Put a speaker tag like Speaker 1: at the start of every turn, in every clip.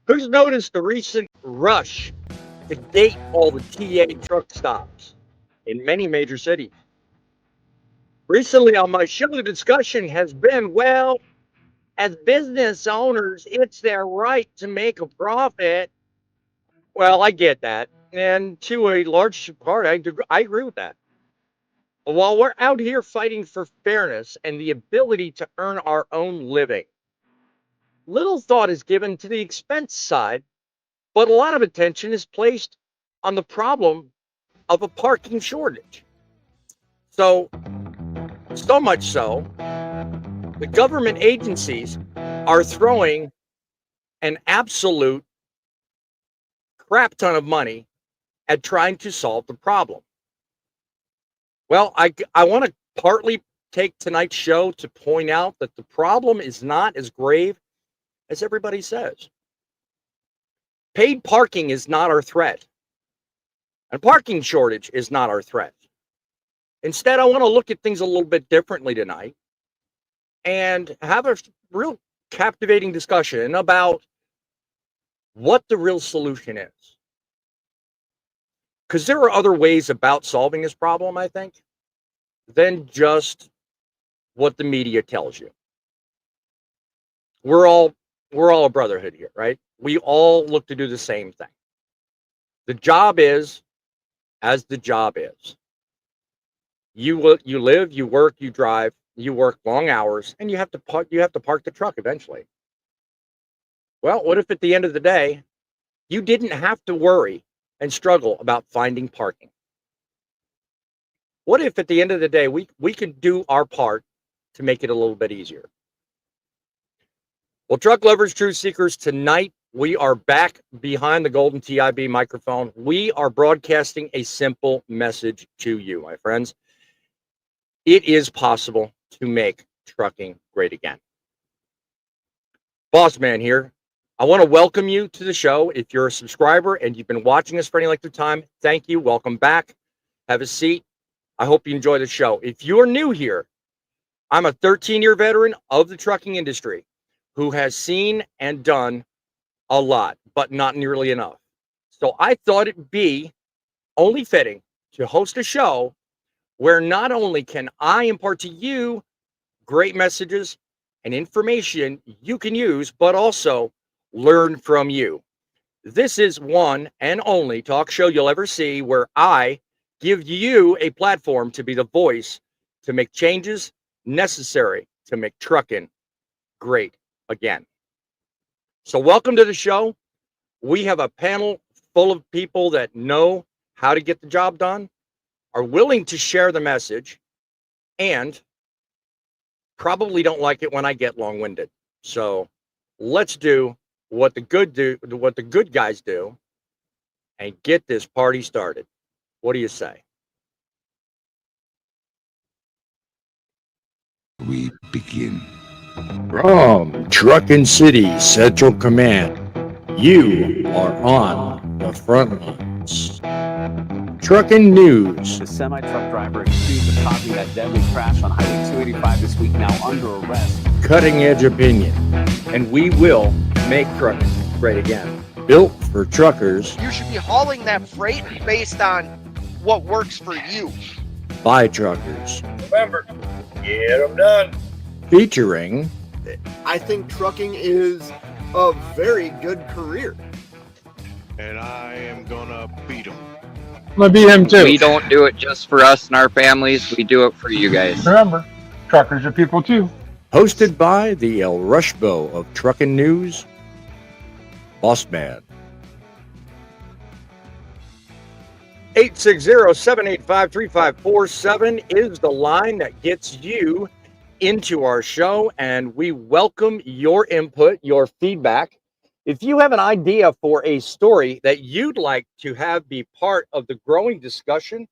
Speaker 1: Who's noticed the recent rush to gate all the TA truck stops in many major cities? Recently on my show, the discussion has been, well, as business owners, it's their right to make a profit. Well, I get that. And to a large part, I agree with that. But while we're out here fighting for fairness and the ability to earn our own living, little thought is given to the expense side, but a lot of attention is placed on the problem of a parking shortage. So, so much so, the government agencies are throwing an absolute crap ton of money at trying to solve the problem. Well, I want to partly take tonight's show to point out that the problem is not as grave as everybody says. Paid parking is not our threat. And parking shortage is not our threat. Instead, I want to look at things a little bit differently tonight and have a real captivating discussion about what the real solution is. Because there are other ways about solving this problem, I think, than just what the media tells you. We're all a brotherhood here, right? We all look to do the same thing. The job is as the job is. You live, you work, you drive, you work long hours, and you have to park the truck eventually. Well, what if at the end of the day, you didn't have to worry and struggle about finding parking? What if at the end of the day, we could do our part to make it a little bit easier? Well, truck lovers, truth seekers, tonight we are back behind the golden TIB microphone. We are broadcasting a simple message to you, my friends. It is possible to make trucking great again. Boss Man here. I want to welcome you to the show. If you're a subscriber and you've been watching us for any length of time, thank you. Welcome back. Have a seat. I hope you enjoy the show. If you're new here, I'm a 13-year veteran of the trucking industry who has seen and done a lot, but not nearly enough. So I thought it'd be only fitting to host a show where not only can I impart to you great messages and information you can use, but also learn from you. This is one and only talk show you'll ever see where I give you a platform to be the voice to make changes necessary to make trucking great again. So welcome to the show. We have a panel full of people that know how to get the job done, are willing to share the message, and probably don't like it when I get long-winded. So let's do what the good guys do, and get this party started. What do you say?
Speaker 2: We begin.
Speaker 1: From Truckin City Central Command, you are on the front lines. Truckin News.
Speaker 3: The semi-truck driver accused of causing that deadly crash on Highway 285 this week now under arrest.
Speaker 1: Cutting edge opinion. And we will make trucking great again. Built for truckers.
Speaker 4: You should be hauling that freight based on what works for you.
Speaker 1: By truckers.
Speaker 5: Remember, get them done.
Speaker 1: Featuring.
Speaker 6: I think trucking is a very good career.
Speaker 5: And I am gonna beat them.
Speaker 7: I'm gonna beat him too.
Speaker 8: We don't do it just for us and our families. We do it for you guys.
Speaker 7: Remember, truckers are people too.
Speaker 1: Hosted by the El-Rushbo of Truckin News, Boss Man. 860-785-3547 is the line that gets you into our show, and we welcome your input, your feedback. If you have an idea for a story that you'd like to have be part of the growing discussion,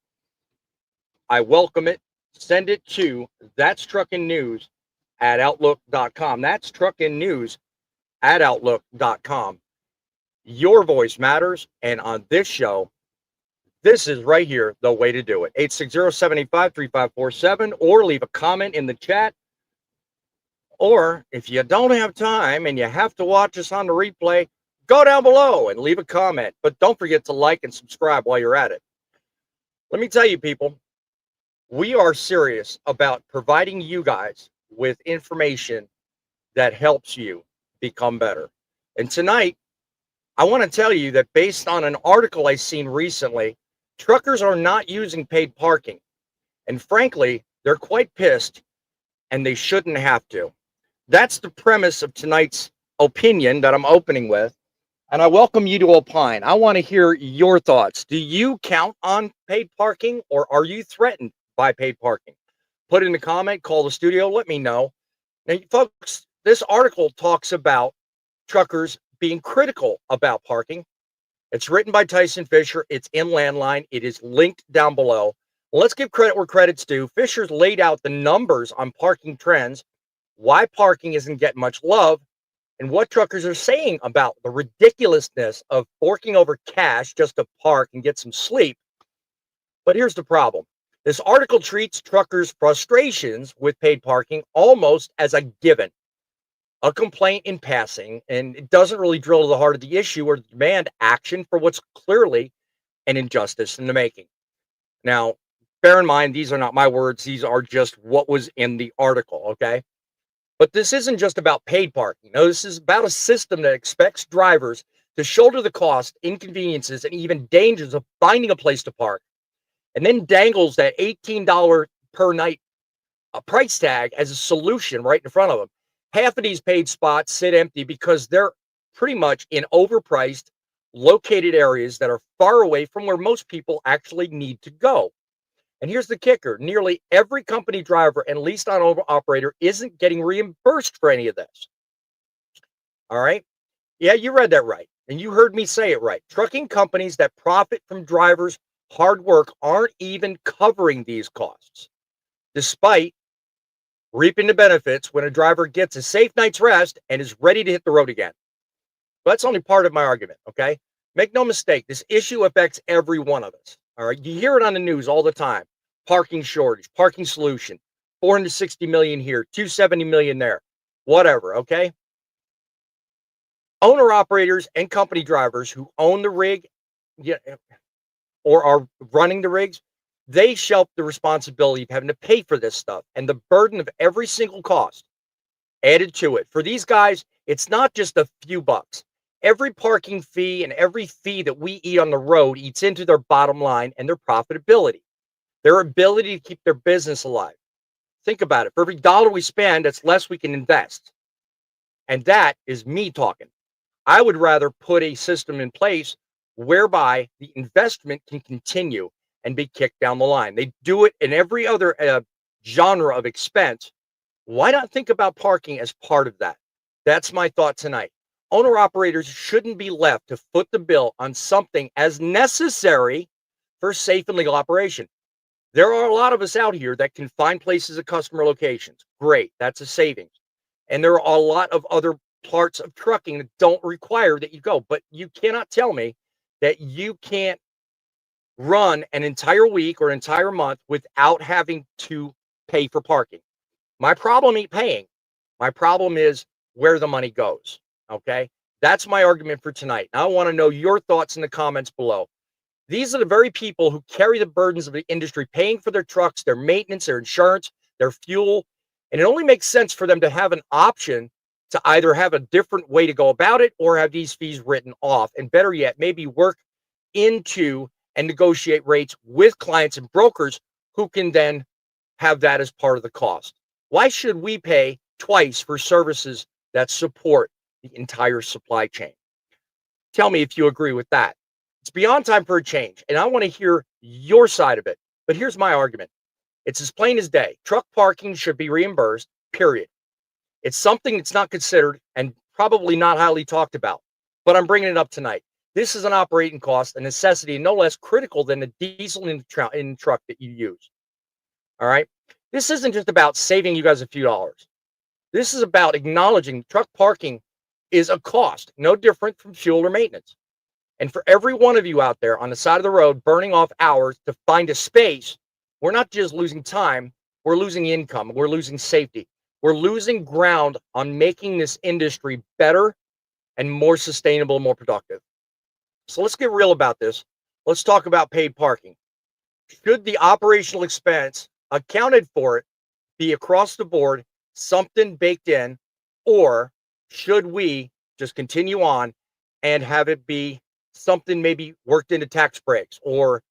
Speaker 1: I welcome it. Send it to thatstruckinnews@outlook.com. That's truckinnews@outlook.com. Your voice matters, and on this show, this is right here the way to do it. 860-785-3547, or leave a comment in the chat. Or if you don't have time and you have to watch us on the replay, go down below and leave a comment. But don't forget to like and subscribe while you're at it. Let me tell you, people, we are serious about providing you guys with information that helps you become better. And tonight, I want to tell you that based on an article I seen recently, truckers are not using paid parking. And frankly, they're quite pissed and they shouldn't have to. That's the premise of tonight's opinion that I'm opening with. And I welcome you to opine. I want to hear your thoughts. Do you count on paid parking or are you threatened by paid parking? Put in the comment, call the studio, let me know. Now, folks, this article talks about truckers being critical about parking. It's written by Tyson Fisher. It's in Landline. It is linked down below. Let's give credit where credit's due. Fisher's laid out the numbers on parking trends, why parking isn't getting much love, and what truckers are saying about the ridiculousness of forking over cash just to park and get some sleep. But here's the problem. This article treats truckers' frustrations with paid parking almost as a given, a complaint in passing, and it doesn't really drill to the heart of the issue or demand action for what's clearly an injustice in the making. Now, bear in mind, these are not my words. These are just what was in the article, okay? But this isn't just about paid parking. No, this is about a system that expects drivers to shoulder the cost, inconveniences, and even dangers of finding a place to park, and then dangles that $18 per night price tag as a solution right in front of them. Half of these paid spots sit empty because they're pretty much in overpriced, located areas that are far away from where most people actually need to go. And here's the kicker. Nearly every company driver and leased on operator isn't getting reimbursed for any of this. All right. Yeah, you read that right. And you heard me say it right. Trucking companies that profit from drivers' hard work aren't even covering these costs, despite reaping the benefits when a driver gets a safe night's rest and is ready to hit the road again. But that's only part of my argument, okay? Make no mistake, this issue affects every one of us. All right, you hear it on the news all the time. Parking shortage, parking solution, 460 million here, 270 million there, whatever, okay? Owner operators and company drivers who own the rig or are running the rigs, they shelf the responsibility of having to pay for this stuff and the burden of every single cost added to it. For these guys, it's not just a few bucks. Every parking fee and every fee that we eat on the road eats into their bottom line and their profitability, their ability to keep their business alive. Think about it. For every dollar we spend, that's less we can invest. And that is me talking. I would rather put a system in place whereby the investment can continue and be kicked down the line. They do it in every other genre of expense. Why not think about parking as part of that? That's my thought tonight. Owner operators shouldn't be left to foot the bill on something as necessary for safe and legal operation. There are a lot of us out here that can find places at customer locations. Great, that's a savings. And there are a lot of other parts of trucking that don't require that you go. But you cannot tell me that you can't run an entire week or entire month without having to pay for parking. My problem ain't paying. My problem is where the money goes. Okay, that's my argument for tonight. I want to know your thoughts in the comments below. These are the very people who carry the burdens of the industry, paying for their trucks, their maintenance, their insurance, their fuel. And it only makes sense for them to have an option to either have a different way to go about it or have these fees written off. And better yet, maybe work into and negotiate rates with clients and brokers who can then have that as part of the cost. Why should we pay twice for services that support the entire supply chain? Tell me if you agree with that. It's beyond time for a change, and I want to hear your side of it. But here's my argument. It's as plain as day. Truck parking should be reimbursed, period. It's something that's not considered and probably not highly talked about, but I'm bringing it up tonight. This is an operating cost, a necessity, no less critical than the diesel in the truck that you use. All right? This isn't just about saving you guys a few dollars. This is about acknowledging truck parking is a cost, no different from fuel or maintenance. And for every one of you out there on the side of the road burning off hours to find a space, we're not just losing time, we're losing income, we're losing safety. We're losing ground on making this industry better and more sustainable, more productive. So let's get real about this. Let's talk about paid parking. Should the operational expense accounted for it be across the board, something baked in, or should we just continue on and have it be something maybe worked into tax breaks or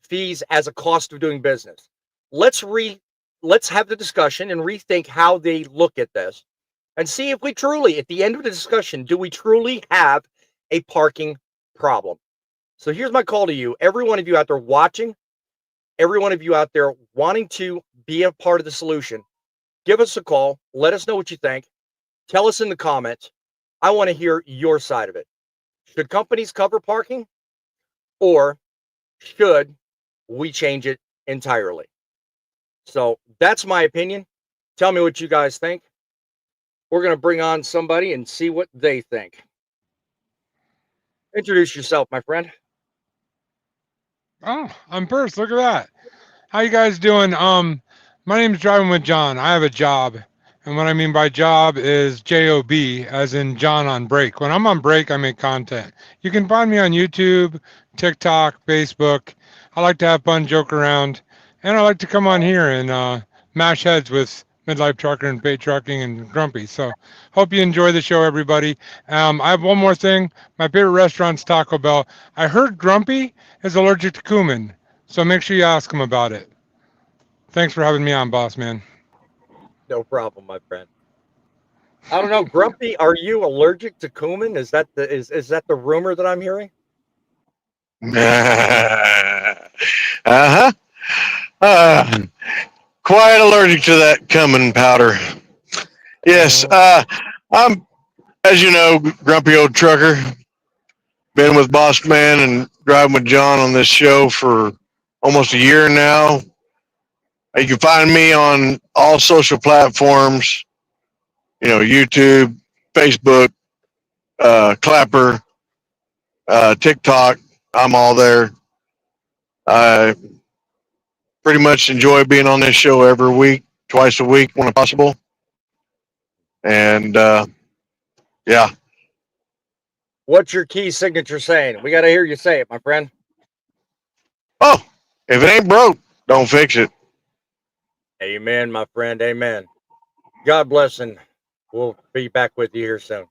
Speaker 1: fees as a cost of doing business? Let's have the discussion and rethink how they look at this and see if we truly, at the end of the discussion, do we truly have a parking problem? So here's my call to you, every one of you out there watching, every one of you out there wanting to be a part of the solution. Give us a call. Let us know what you think. Tell us in the comments. I want to hear your side of it. Should companies cover parking, or should we change it entirely? So that's my opinion. Tell me what you guys think. We're going to bring on somebody and see what they think. Introduce yourself, my friend.
Speaker 7: Oh, I'm first. Look at that. How you guys doing? My name's Driving with John. I have a job. And what I mean by job is J-O-B, as in John on break. When I'm on break, I make content. You can find me on YouTube, TikTok, Facebook. I like to have fun, joke around. And I like to come on here and mash heads with Midlife Trucker and Paid Trucking and Grumpy. So hope you enjoy the show, everybody. I have one more thing. My favorite restaurant's Taco Bell. I heard Grumpy is allergic to cumin, so make sure you ask him about it. Thanks for having me on, boss man.
Speaker 1: No problem, my friend. I don't know, Grumpy, are you allergic to cumin? Is that the rumor that I'm hearing?
Speaker 5: Uh-huh. Quite allergic to that cumin powder. Yes, I'm, as you know, grumpy old trucker. Been with Boss Man and Driving with John on this show for almost a year now. You can find me on all social platforms, YouTube, Facebook, Clapper, TikTok. I'm all there. I pretty much enjoy being on this show every week, twice a week when possible. And yeah.
Speaker 1: What's your key signature saying? We got to hear you say it, my friend.
Speaker 5: Oh, if it ain't broke, don't fix it.
Speaker 1: Amen, my friend. Amen. God bless, and we'll be back with you here soon.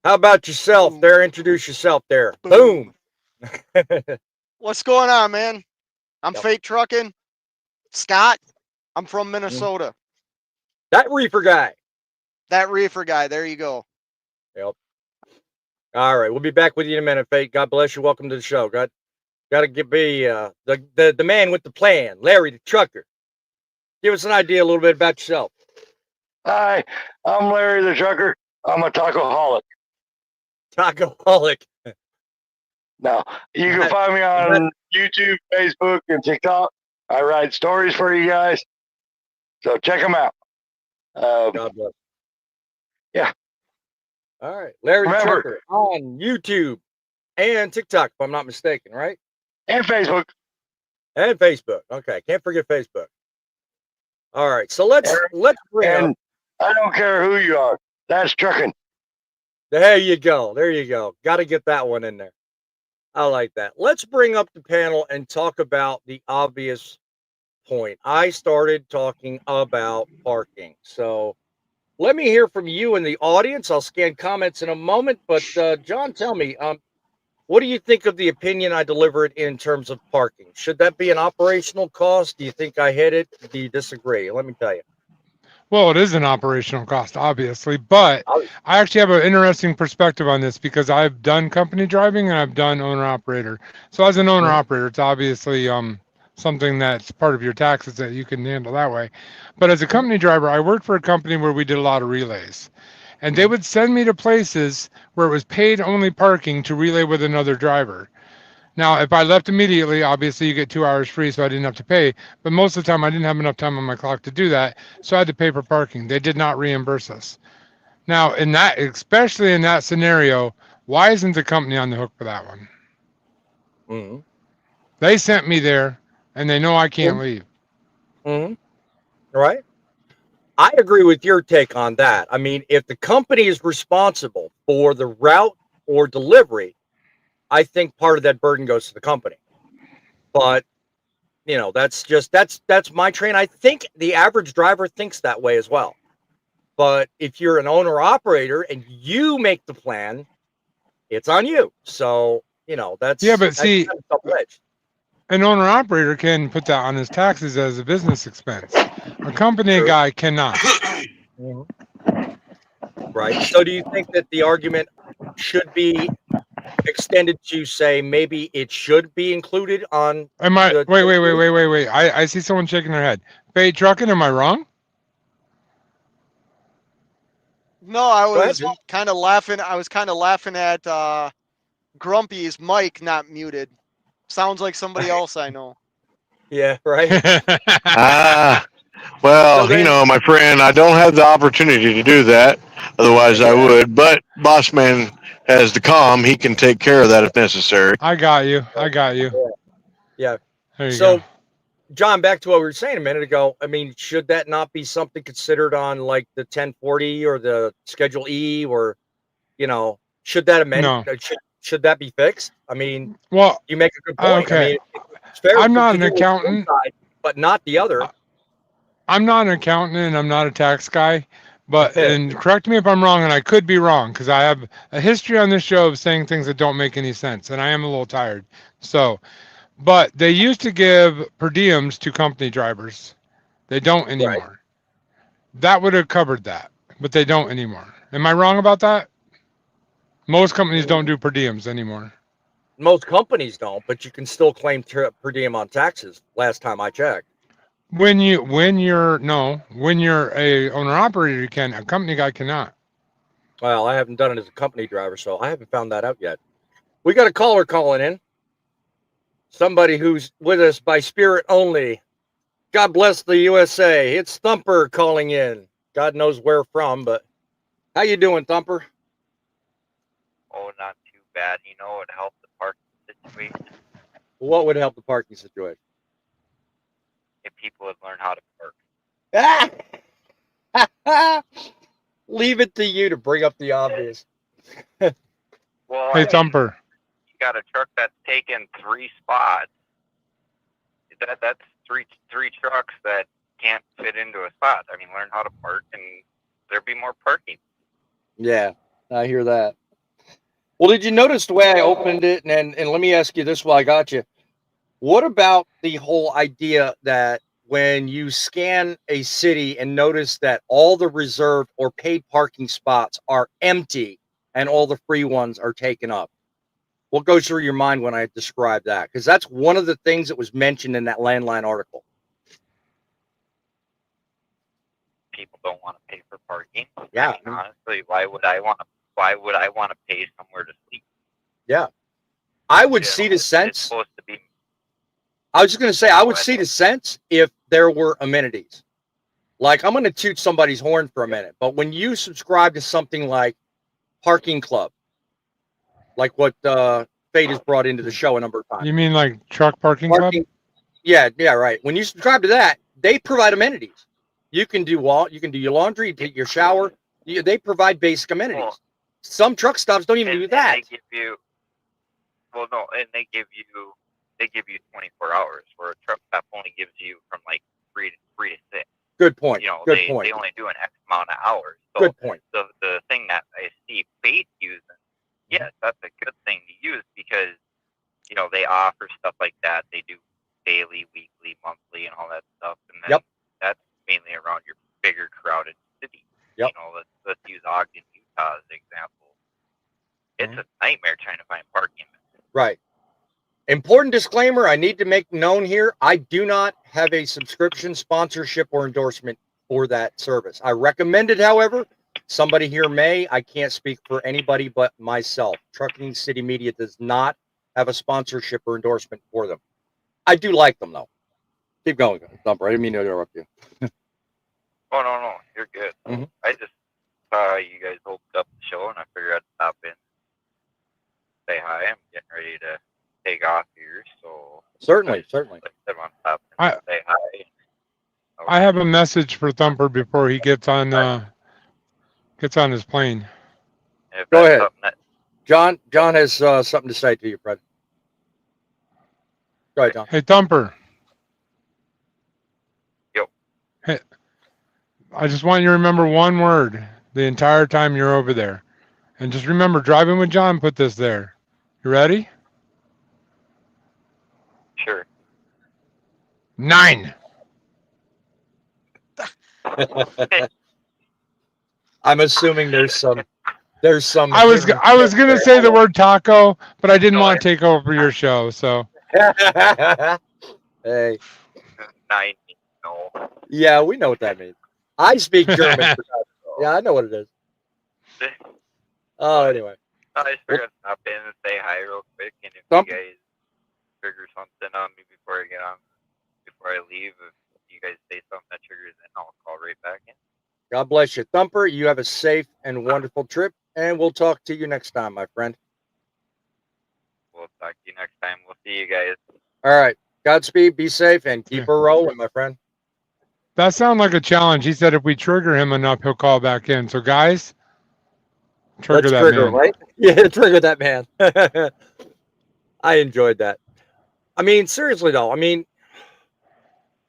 Speaker 1: How about yourself there? Introduce yourself there. Boom.
Speaker 4: What's going on, man? I'm
Speaker 1: Yep.
Speaker 4: Fake Truckin. Scott. I'm from Minnesota.
Speaker 1: That reefer guy.
Speaker 4: That reefer guy. There you go.
Speaker 1: Yep. All right, we'll be back with you in a minute, Fake. God bless you. Welcome to the show. Got to be the man with the plan, Larry the trucker. Give us an idea a little bit about yourself.
Speaker 2: Hi, I'm Larry the trucker. I'm a tacoholic.
Speaker 1: Tacoholic.
Speaker 2: Now, you can find me on YouTube, Facebook, and TikTok. I write stories for you guys, so check them out.
Speaker 1: God bless.
Speaker 2: Yeah.
Speaker 1: All right, Larry the
Speaker 2: Remember-
Speaker 1: trucker on YouTube and TikTok, if I'm not mistaken, right?
Speaker 2: And Facebook.
Speaker 1: And Facebook. Okay, can't forget Facebook. All right, so let's bring up.
Speaker 2: And I don't care who you are. That's trucking.
Speaker 1: There you go. There you go. Got to get that one in there. I like that. Let's bring up the panel and talk about the obvious point. I started talking about parking. So let me hear from you in the audience. I'll scan comments in a moment. But John, tell me, what do you think of the opinion I delivered in terms of parking? Should that be an operational cost? Do you think I hit it? Do you disagree? Let me tell you.
Speaker 7: Well, it is an operational cost, obviously, but I actually have an interesting perspective on this because I've done company driving and I've done owner-operator. So as an owner-operator, it's obviously something that's part of your taxes that you can handle that way. But as a company driver, I worked for a company where we did a lot of relays. And they would send me to places where it was paid only parking to relay with another driver. Now, if I left immediately, obviously you get 2 hours free, so I didn't have to pay. But most of the time, I didn't have enough time on my clock to do that, so I had to pay for parking. They did not reimburse us. Now, especially in that scenario, why isn't the company on the hook for that one?
Speaker 1: Mm-hmm.
Speaker 7: They sent me there, and they know I can't leave.
Speaker 1: Mm-hmm. Right. I agree with your take on that. I mean, if the company is responsible for the route or delivery, I think part of that burden goes to the company. But that's my train. I think the average driver thinks that way as well. But if you're an owner operator and you make the plan, it's on you. So that's
Speaker 7: but see,
Speaker 1: kind of double-edged.
Speaker 7: an owner operator can put that on his taxes as a business expense. A company guy cannot.
Speaker 1: Right. So do you think that the argument should be extended to say maybe it should be included on
Speaker 7: Wait. I see someone shaking their head. Fade Truckin, am I wrong?
Speaker 4: No, I was kind of laughing. I was kind of laughing at Grumpy's mic not muted. Sounds like somebody else I know.
Speaker 1: Yeah, right.
Speaker 5: Well, my friend, I don't have the opportunity to do that. Otherwise, I would. But Boss Man has the calm. He can take care of that if necessary.
Speaker 7: I got you.
Speaker 1: Yeah.
Speaker 7: There you
Speaker 1: So,
Speaker 7: go.
Speaker 1: John, back to what we were saying a minute ago. I mean, should that not be something considered on like the 1040 or the Schedule E, or should that amend?
Speaker 7: No.
Speaker 1: Should that be fixed? I mean,
Speaker 7: well,
Speaker 1: you make a good point.
Speaker 7: Okay.
Speaker 1: I mean, it's fair.
Speaker 7: I'm not an accountant,
Speaker 1: side, but not the other.
Speaker 7: I'm not an accountant and I'm not a tax guy. But, and correct me if I'm wrong, and I could be wrong, because I have a history on this show of saying things that don't make any sense, and I am a little tired. So, but they used to give per diems to company drivers. They don't anymore. Right. That would have covered that, but they don't anymore. Am I wrong about that? Most companies don't do per diems anymore.
Speaker 1: Most companies don't, but you can still claim per diem on taxes. Last time I checked.
Speaker 7: When you're a owner operator, you can. A company guy cannot.
Speaker 1: Well, I haven't done it as a company driver, so I haven't found that out yet. We got a caller calling in. Somebody who's with us by spirit only. God bless the USA. It's Thumper calling in. God knows where from, but how you doing, Thumper?
Speaker 9: Oh, not too bad. It would help the parking situation.
Speaker 1: What would help the parking situation?
Speaker 9: If people would learn how to
Speaker 1: park. Leave it to you to bring up the obvious.
Speaker 9: Well,
Speaker 7: hey, Thumper.
Speaker 9: You got a truck that's taken 3 spots. That's three trucks that can't fit into a spot. I mean, learn how to park and there'd be more parking.
Speaker 1: Yeah, I hear that. Well, did you notice the way I opened it? And let me ask you this while I got you. What about the whole idea that when you scan a city and notice that all the reserved or paid parking spots are empty and all the free ones are taken up? What goes through your mind when I describe that? Because that's one of the things that was mentioned in that Landline article.
Speaker 9: People don't want to pay for parking.
Speaker 1: Yeah.
Speaker 9: I mean, honestly, why would I want to pay somewhere to sleep?
Speaker 1: Yeah. I would see the sense.
Speaker 9: It's supposed to be.
Speaker 1: I was just going to say, I would see the sense if there were amenities. Like, I'm going to toot somebody's horn for a minute, but when you subscribe to something like Parking Club, like what Fate has brought into the show a number of times.
Speaker 7: You mean like Truck Parking Club?
Speaker 1: Yeah, right. When you subscribe to that, they provide amenities. You can do your laundry, take your shower. They provide basic amenities.
Speaker 9: Well,
Speaker 1: some truck stops don't even do that.
Speaker 9: And they give you, they give you 24 hours, where a truck stop only gives you from like 3 to 6.
Speaker 1: Good point. Good point.
Speaker 9: They only do an X amount of hours. So
Speaker 1: good point.
Speaker 9: The thing that I see Fate using, yes, that's a good thing to use because, they offer stuff like that. They do daily, weekly, monthly, and all that stuff. And then that's mainly around your bigger, crowded cities.
Speaker 1: Yep.
Speaker 9: Let's use Ogden, Utah as an example. It's a nightmare trying to find parking.
Speaker 1: Right. Important disclaimer I need to make known here. I do not have a subscription, sponsorship, or endorsement for that service. I recommend it, however. Somebody here may. I can't speak for anybody but myself. Trucking City Media does not have a sponsorship or endorsement for them. I do like them, though. Keep going, Thumper. I didn't mean to interrupt you.
Speaker 9: Oh, no. You're good.
Speaker 1: Mm-hmm.
Speaker 9: I just saw you guys opened up the show, and I figured I'd stop in, say hi. I'm getting ready to take off here, so...
Speaker 1: Certainly.
Speaker 9: Like I said, I'm stopping to say hi.
Speaker 7: I have a message for Thumper before he gets on his plane.
Speaker 1: Go ahead. John has something to say to you, Fred. Go ahead, John.
Speaker 7: Hey, Thumper.
Speaker 9: Yo.
Speaker 7: Hey, I just want you to remember one word the entire time you're over there. And just remember, driving with John put this there. You ready?
Speaker 9: Sure.
Speaker 7: 9.
Speaker 1: I'm assuming there's some.
Speaker 7: I was gonna say the word taco, but I didn't want to take over your show. So.
Speaker 1: Hey.
Speaker 9: 9. No.
Speaker 1: Yeah, we know what that means. I speak German. Yeah, I know what it is. Oh, anyway.
Speaker 9: I just figured I'd stop in and say hi real quick, and if you guys trigger something on me before I leave, if you guys say something that triggers in, I'll call right back in.
Speaker 1: God bless you, Thumper. You have a safe and wonderful trip, and we'll talk to you next time, my friend.
Speaker 9: We'll talk to you next time. We'll see you guys.
Speaker 1: All right. Godspeed. Be safe, and keep her rolling, my friend.
Speaker 7: That sounds like a challenge. He said if we trigger him enough, he'll call back in. So, guys, trigger that man.
Speaker 1: Right? Yeah, trigger that man. I enjoyed that. I mean, seriously, though. I mean,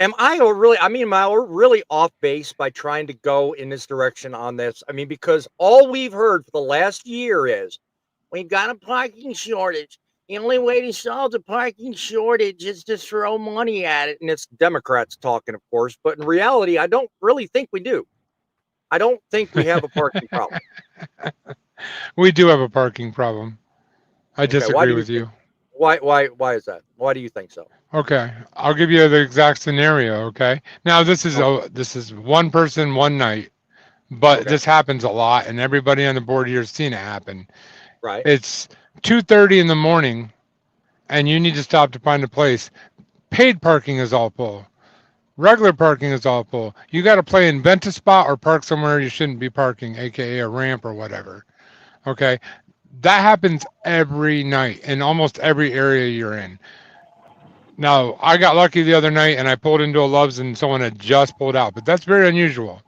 Speaker 1: am I really off base by trying to go in this direction on this? I mean, because all we've heard for the last year is we've got a parking shortage. The only way to solve the parking shortage is to throw money at it. And it's Democrats talking, of course. But in reality, I don't really think we do. I don't think we have a parking problem.
Speaker 7: We do have a parking problem. I disagree with you.
Speaker 1: Why is that? Why do you think so?
Speaker 7: Okay, I'll give you the exact scenario. Okay, now this is one person, one night, but this happens a lot, and everybody on the board here has seen it happen.
Speaker 1: Right.
Speaker 7: It's 2:30 in the morning, and you need to stop to find a place. Paid parking is all full. Regular parking is all full. You got to play invent a spot or park somewhere you shouldn't be parking, aka a ramp or whatever. Okay, that happens every night in almost every area you're in. Now, I got lucky the other night and I pulled into a Love's and someone had just pulled out, but that's very unusual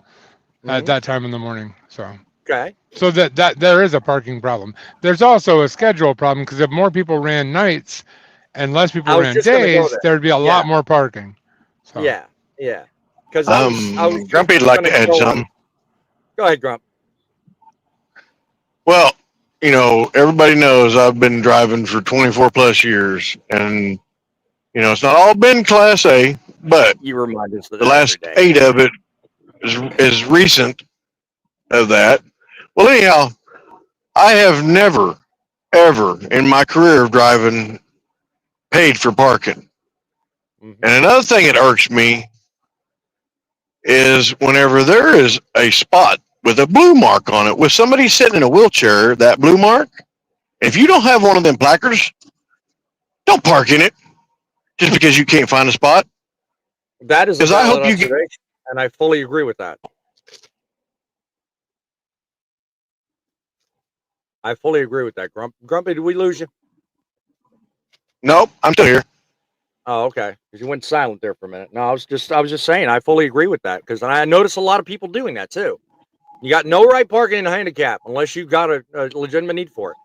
Speaker 7: at that time in the morning. So,
Speaker 1: okay.
Speaker 7: So that there is a parking problem. There's also a schedule problem because if more people ran nights and less people ran days, there'd be a lot more parking. So.
Speaker 1: Yeah. Because
Speaker 5: Grumpy'd like to add something.
Speaker 1: Go ahead, Grump.
Speaker 5: Well, everybody knows I've been driving for 24 plus years, and it's not all been Class A, but
Speaker 1: you remind us
Speaker 5: the last 8 of it is recent of that. Well, anyhow, I have never, ever in my career of driving paid for parking. And another thing that irks me is whenever there is a spot with a blue mark on it with somebody sitting in a wheelchair, that blue mark, if you don't have one of them placards, don't park in it just because you can't find a spot.
Speaker 1: That is a valid observation, and I fully agree with that. I fully agree with that, Grumpy, did we lose you?
Speaker 5: Nope, I'm still here.
Speaker 1: Oh, okay. Because you went silent there for a minute. No, I was just saying I fully agree with that because I notice a lot of people doing that too. You got no right parking in a handicap unless you've got a legitimate need for it.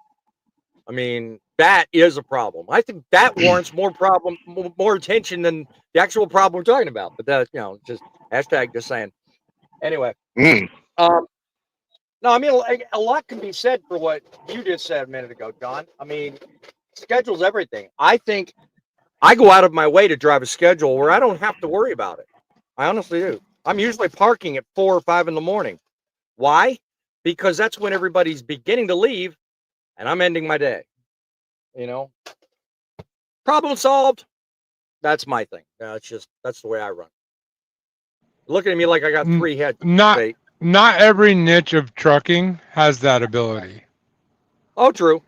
Speaker 1: I mean, that is a problem. I think that warrants more attention than the actual problem we're talking about. But that, just hashtag just saying. Anyway. No, I mean, a lot can be said for what you just said a minute ago, John. I mean, schedule's everything. I think I go out of my way to drive a schedule where I don't have to worry about it. I honestly do. I'm usually parking at 4 or 5 in the morning. Why? Because that's when everybody's beginning to leave and I'm ending my day. Problem solved. That's my thing. That's the way I run. Looking at me like I got 3 heads.
Speaker 7: Not every niche of trucking has that ability.
Speaker 1: Oh, true.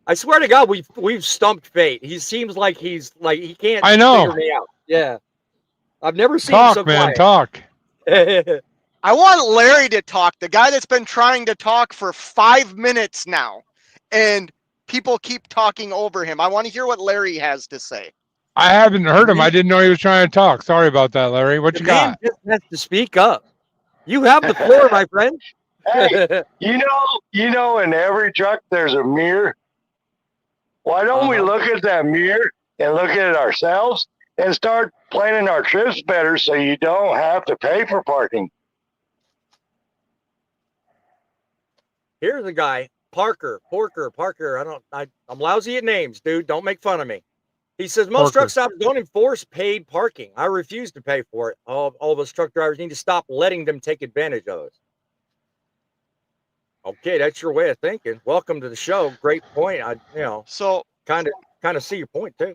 Speaker 1: I swear to God, we've stumped Fate. He seems like he can't figure me out. Yeah. I've never seen him so quiet.
Speaker 7: Talk.
Speaker 4: I want Larry to talk, the guy that's been trying to talk for 5 minutes now, and people keep talking over him. I want to hear what Larry has to say.
Speaker 7: I haven't heard him. I didn't know he was trying to talk. Sorry about that, Larry. What you
Speaker 1: man
Speaker 7: got?
Speaker 1: just has to speak up. You have the floor, my friend.
Speaker 2: Hey, you know, in every truck there's a mirror. Why don't we look at that mirror and look at it ourselves and start planning our trips better so you don't have to pay for parking?
Speaker 1: Here's a guy, Parker. I'm lousy at names, dude. Don't make fun of me. He says most truck stops don't enforce paid parking. I refuse to pay for it. All of us truck drivers need to stop letting them take advantage of us. Okay, that's your way of thinking. Welcome to the show. Great point.
Speaker 4: So
Speaker 1: kind of see your point too.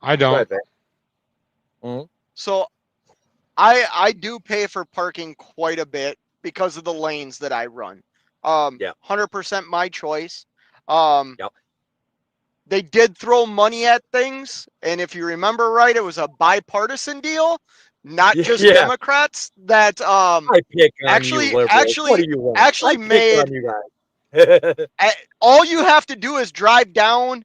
Speaker 7: I don't.
Speaker 4: So I do pay for parking quite a bit because of the lanes that I run. 100% my choice. They did throw money at things, and if you remember right, it was a bipartisan deal, not just Democrats that
Speaker 1: I pick on
Speaker 4: actually
Speaker 1: you, liberals. What do you want? I
Speaker 4: made
Speaker 1: pick on you guys.
Speaker 4: all you have to do is drive down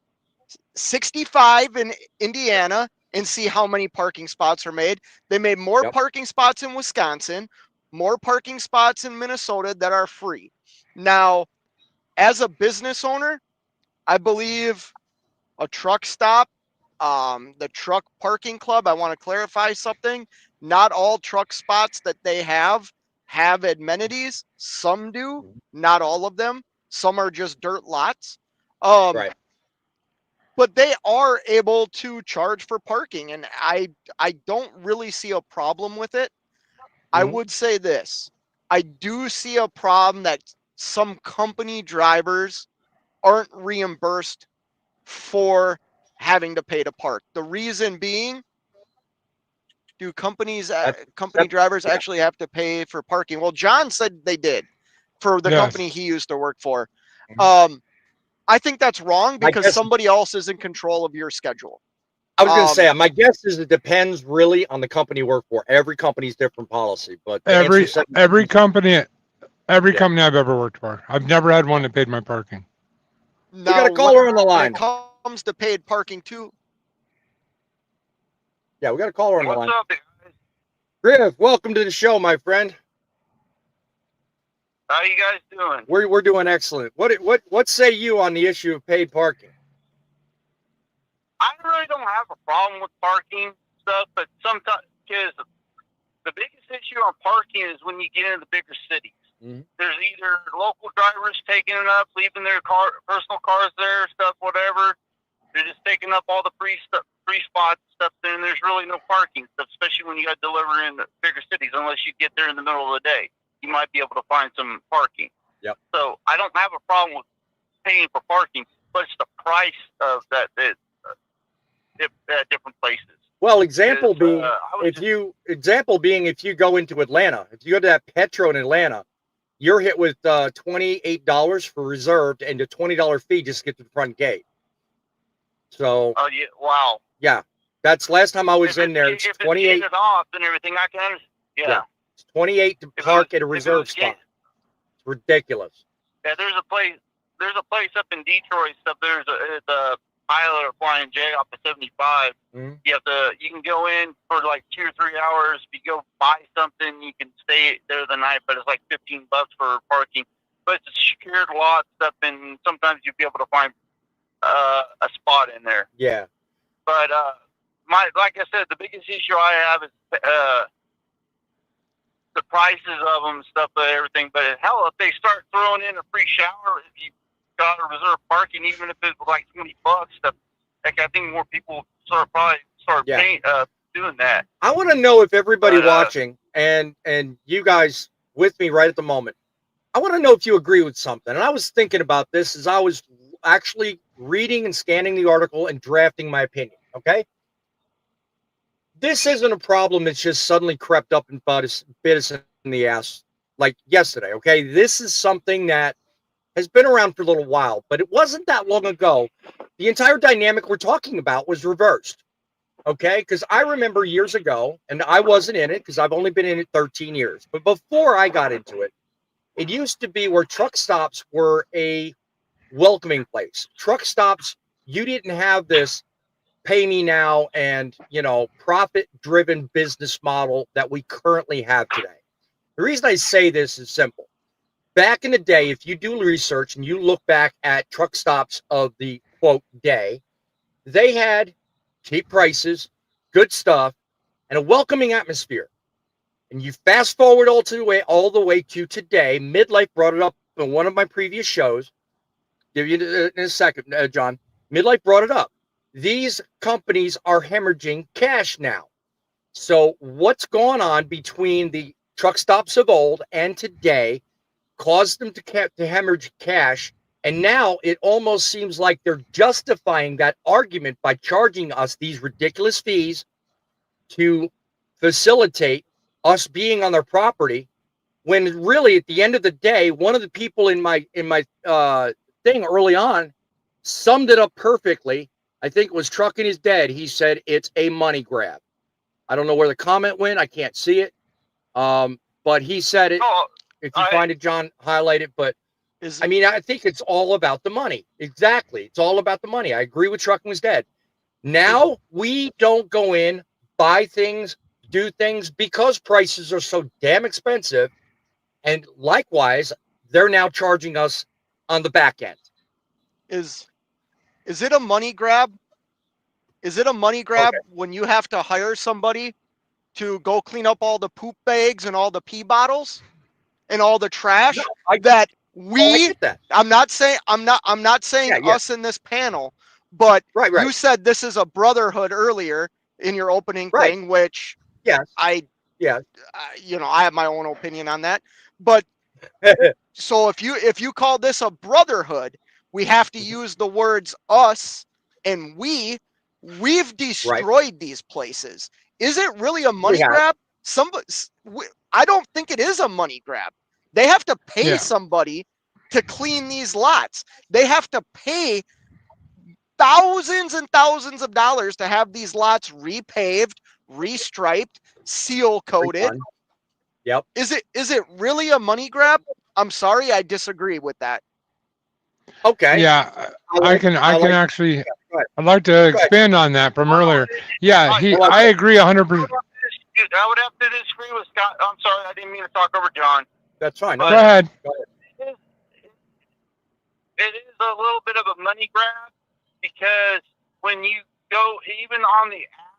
Speaker 4: 65 in Indiana and see how many parking spots are made. They made more parking spots in Wisconsin, more parking spots in Minnesota that are free. Now, as a business owner, I believe a truck stop, the truck parking club, I want to clarify something. Not all truck spots that they have amenities. Some do, not all of them. Some are just dirt lots.
Speaker 1: Right.
Speaker 4: But they are able to charge for parking, and I don't really see a problem with it. I would say this. I do see a problem that some company drivers aren't reimbursed for having to pay to park. The reason being, do company drivers actually have to pay for parking? Well, John said they did for the company he used to work for. I think that's wrong because somebody else is in control of your schedule.
Speaker 1: I was going to say, my guess is it depends really on the company you work for. Every company's different policy, but
Speaker 7: every company I've ever worked for, I've never had one that paid my parking.
Speaker 1: We got a caller on the line.
Speaker 4: When it comes to paid parking too.
Speaker 1: Yeah, we got a caller on the line.
Speaker 9: What's up, guys?
Speaker 1: Griff, welcome to the show, my friend.
Speaker 9: How you guys doing?
Speaker 1: We're doing excellent. What say you on the issue of paid parking?
Speaker 9: I really don't have a problem with parking stuff, but sometimes, because the biggest issue on parking is when you get into the bigger cities. There's either local drivers taking it up, leaving their personal cars there, stuff, whatever. They're just taking up all the free spots, stuff there, and there's really no parking stuff, especially when you got to deliver in the bigger cities, unless you get there in the middle of the day. You might be able to find some parking.
Speaker 1: Yep.
Speaker 9: So I don't have a problem with paying for parking, but it's the price of that at different places.
Speaker 1: Well, example being, if you go into Atlanta, if you go to that Petro in Atlanta, you're hit with $28 for reserved and a $20 fee just to get to the front gate. So.
Speaker 9: Oh yeah! Wow.
Speaker 1: Yeah, that's last time I was in there. It's 28
Speaker 9: off and everything. I can understand. Yeah.
Speaker 1: It's 28 to park at a reserve spot. It's ridiculous.
Speaker 9: Yeah, there's a place up in Detroit. Stuff. There's a pilot or flying jet off of 75. You can go in for like 2 or 3 hours. If you go buy something, you can stay there the night, but it's like $15 for parking. But it's a secured lot stuff, and sometimes you'll be able to find a spot in there.
Speaker 1: Yeah.
Speaker 9: But like I said, the biggest issue I have is the prices of them, stuff, everything. But hell, if they start throwing in a free shower, if you got a reserve parking, even if it's like $20, stuff, like I think more people probably start doing that.
Speaker 1: I want to know if everybody watching and you guys with me right at the moment, I want to know if you agree with something. And I was thinking about this as I was actually reading and scanning the article and drafting my opinion. Okay. This isn't a problem that's just suddenly crept up and bit us in the ass like yesterday. Okay. This is something that has been around for a little while, but it wasn't that long ago. The entire dynamic we're talking about was reversed. Okay. Because I remember years ago, and I wasn't in it because I've only been in it 13 years. But before I got into it, it used to be where truck stops were a welcoming place. Truck stops, you didn't have this pay me now and, profit-driven business model that we currently have today. The reason I say this is simple. Back in the day, if you do research and you look back at truck stops of the quote day, they had cheap prices, good stuff, and a welcoming atmosphere. And you fast forward all the way to today. Midlife brought it up in one of my previous shows. Give you in a second, John. Midlife brought it up. These companies are hemorrhaging cash now. So what's going on between the truck stops of old and today caused them to hemorrhage cash, and now it almost seems like they're justifying that argument by charging us these ridiculous fees to facilitate us being on their property, when really at the end of the day, one of the people in my thing early on summed it up perfectly. I think it was Truckin is Dead. He said it's a money grab. I don't know where the comment went. I can't see it. But he said it. If you find it, John, highlight it. But I think it's all about the money. Exactly. It's all about the money. I agree with Truckin was Dead. Now we don't go in, buy things, do things because prices are so damn expensive. And likewise, they're now charging us on the back end.
Speaker 4: Is it a money grab? Is it a money grab when you have to hire somebody to go clean up all the poop bags and all the pee bottles and all the trash? I'm not saying us in this panel, but you said this is a brotherhood earlier in your opening thing, which I have my own opinion on that. But so if you call this a brotherhood, we have to use the words us and we've destroyed these places. Is it really a money grab? I don't think it is a money grab. They have to pay somebody to clean these lots. They have to pay thousands and thousands of dollars to have these lots repaved, restriped, seal coated.
Speaker 1: Yep.
Speaker 4: Is it really a money grab? I'm sorry, I disagree with that.
Speaker 1: Okay.
Speaker 7: Yeah, I'd like to expand on that from earlier. Yeah, I agree 100%.
Speaker 9: I would have to disagree with Scott. I'm sorry, I didn't mean to talk over John.
Speaker 1: That's fine.
Speaker 7: Go ahead.
Speaker 9: It is a little bit of a money grab because when you go even on the app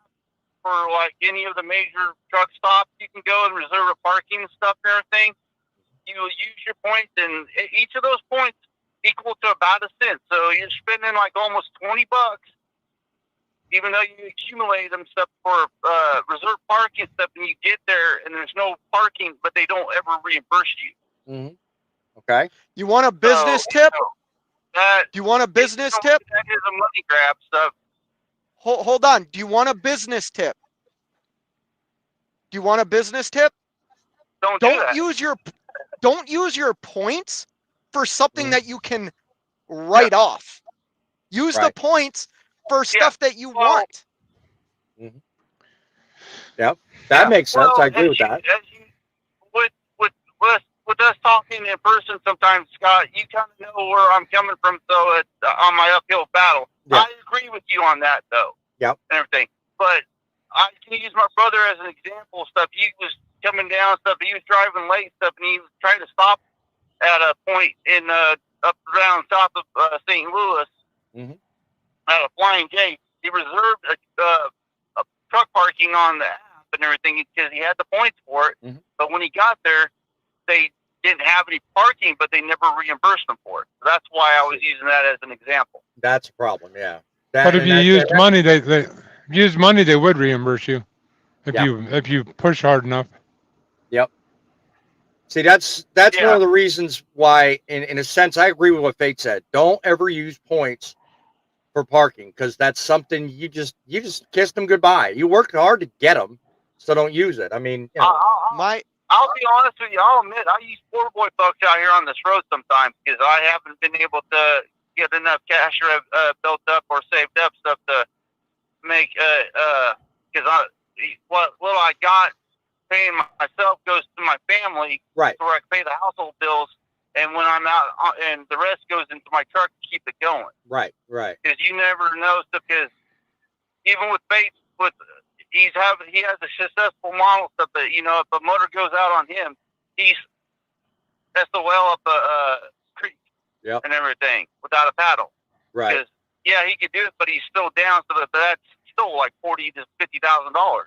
Speaker 9: for like any of the major truck stops, you can go and reserve a parking and stuff and everything. You will use your points, and each of those points equal to about a cent. So you're spending like almost $20, even though you accumulate them stuff for reserve parking stuff, and you get there and there's no parking, but they don't ever reimburse you.
Speaker 1: Mm-hmm. Okay.
Speaker 4: You want a business tip? Do you want a business tip?
Speaker 9: That is a money grab stuff.
Speaker 4: Hold on. Do you want a business tip? Do you want a business tip? Don't use your points for something that you can write off. Use the points for stuff that you want.
Speaker 1: Mm-hmm. Yep, that makes sense. I agree with that. With us talking in person sometimes, Scott, you kind of know where I'm coming from. So on my uphill battle, I agree with you on that, though. Yep.
Speaker 9: And everything, but I can use my brother as an example. Stuff he was coming down, stuff he was driving late, stuff, and he was trying to stop at a point in up around south of St. Louis at a Flying J. He reserved a truck parking on the app and everything because he had the points for it. But when he got there, they didn't have any parking, but they never reimbursed them for it. So that's why I was using that as an example.
Speaker 1: That's a problem, yeah.
Speaker 7: But if you used money, they would reimburse you if you push hard enough.
Speaker 1: Yep. See, that's one of the reasons why, in a sense, I agree with what Fate said. Don't ever use points for parking because that's something you just kissed them goodbye. You worked hard to get them, so don't use it. I mean,
Speaker 9: I'll be honest with you. I'll admit I use poor boy bucks out here on this road sometimes because I haven't been able to get enough cash built up or saved up stuff to make because what I got paying myself goes to my family,
Speaker 1: right?
Speaker 9: So I can pay the household bills, and when I'm out, and the rest goes into my truck to keep it going,
Speaker 1: right?
Speaker 9: Because you never know stuff. Because even with Bates, he has a successful model stuff that, you know, if a motor goes out on him, he's SOL up a creek and everything without a paddle.
Speaker 1: Right.
Speaker 9: Because, yeah, he could do it, but he's still down, so that's still like $40,000 to $50,000.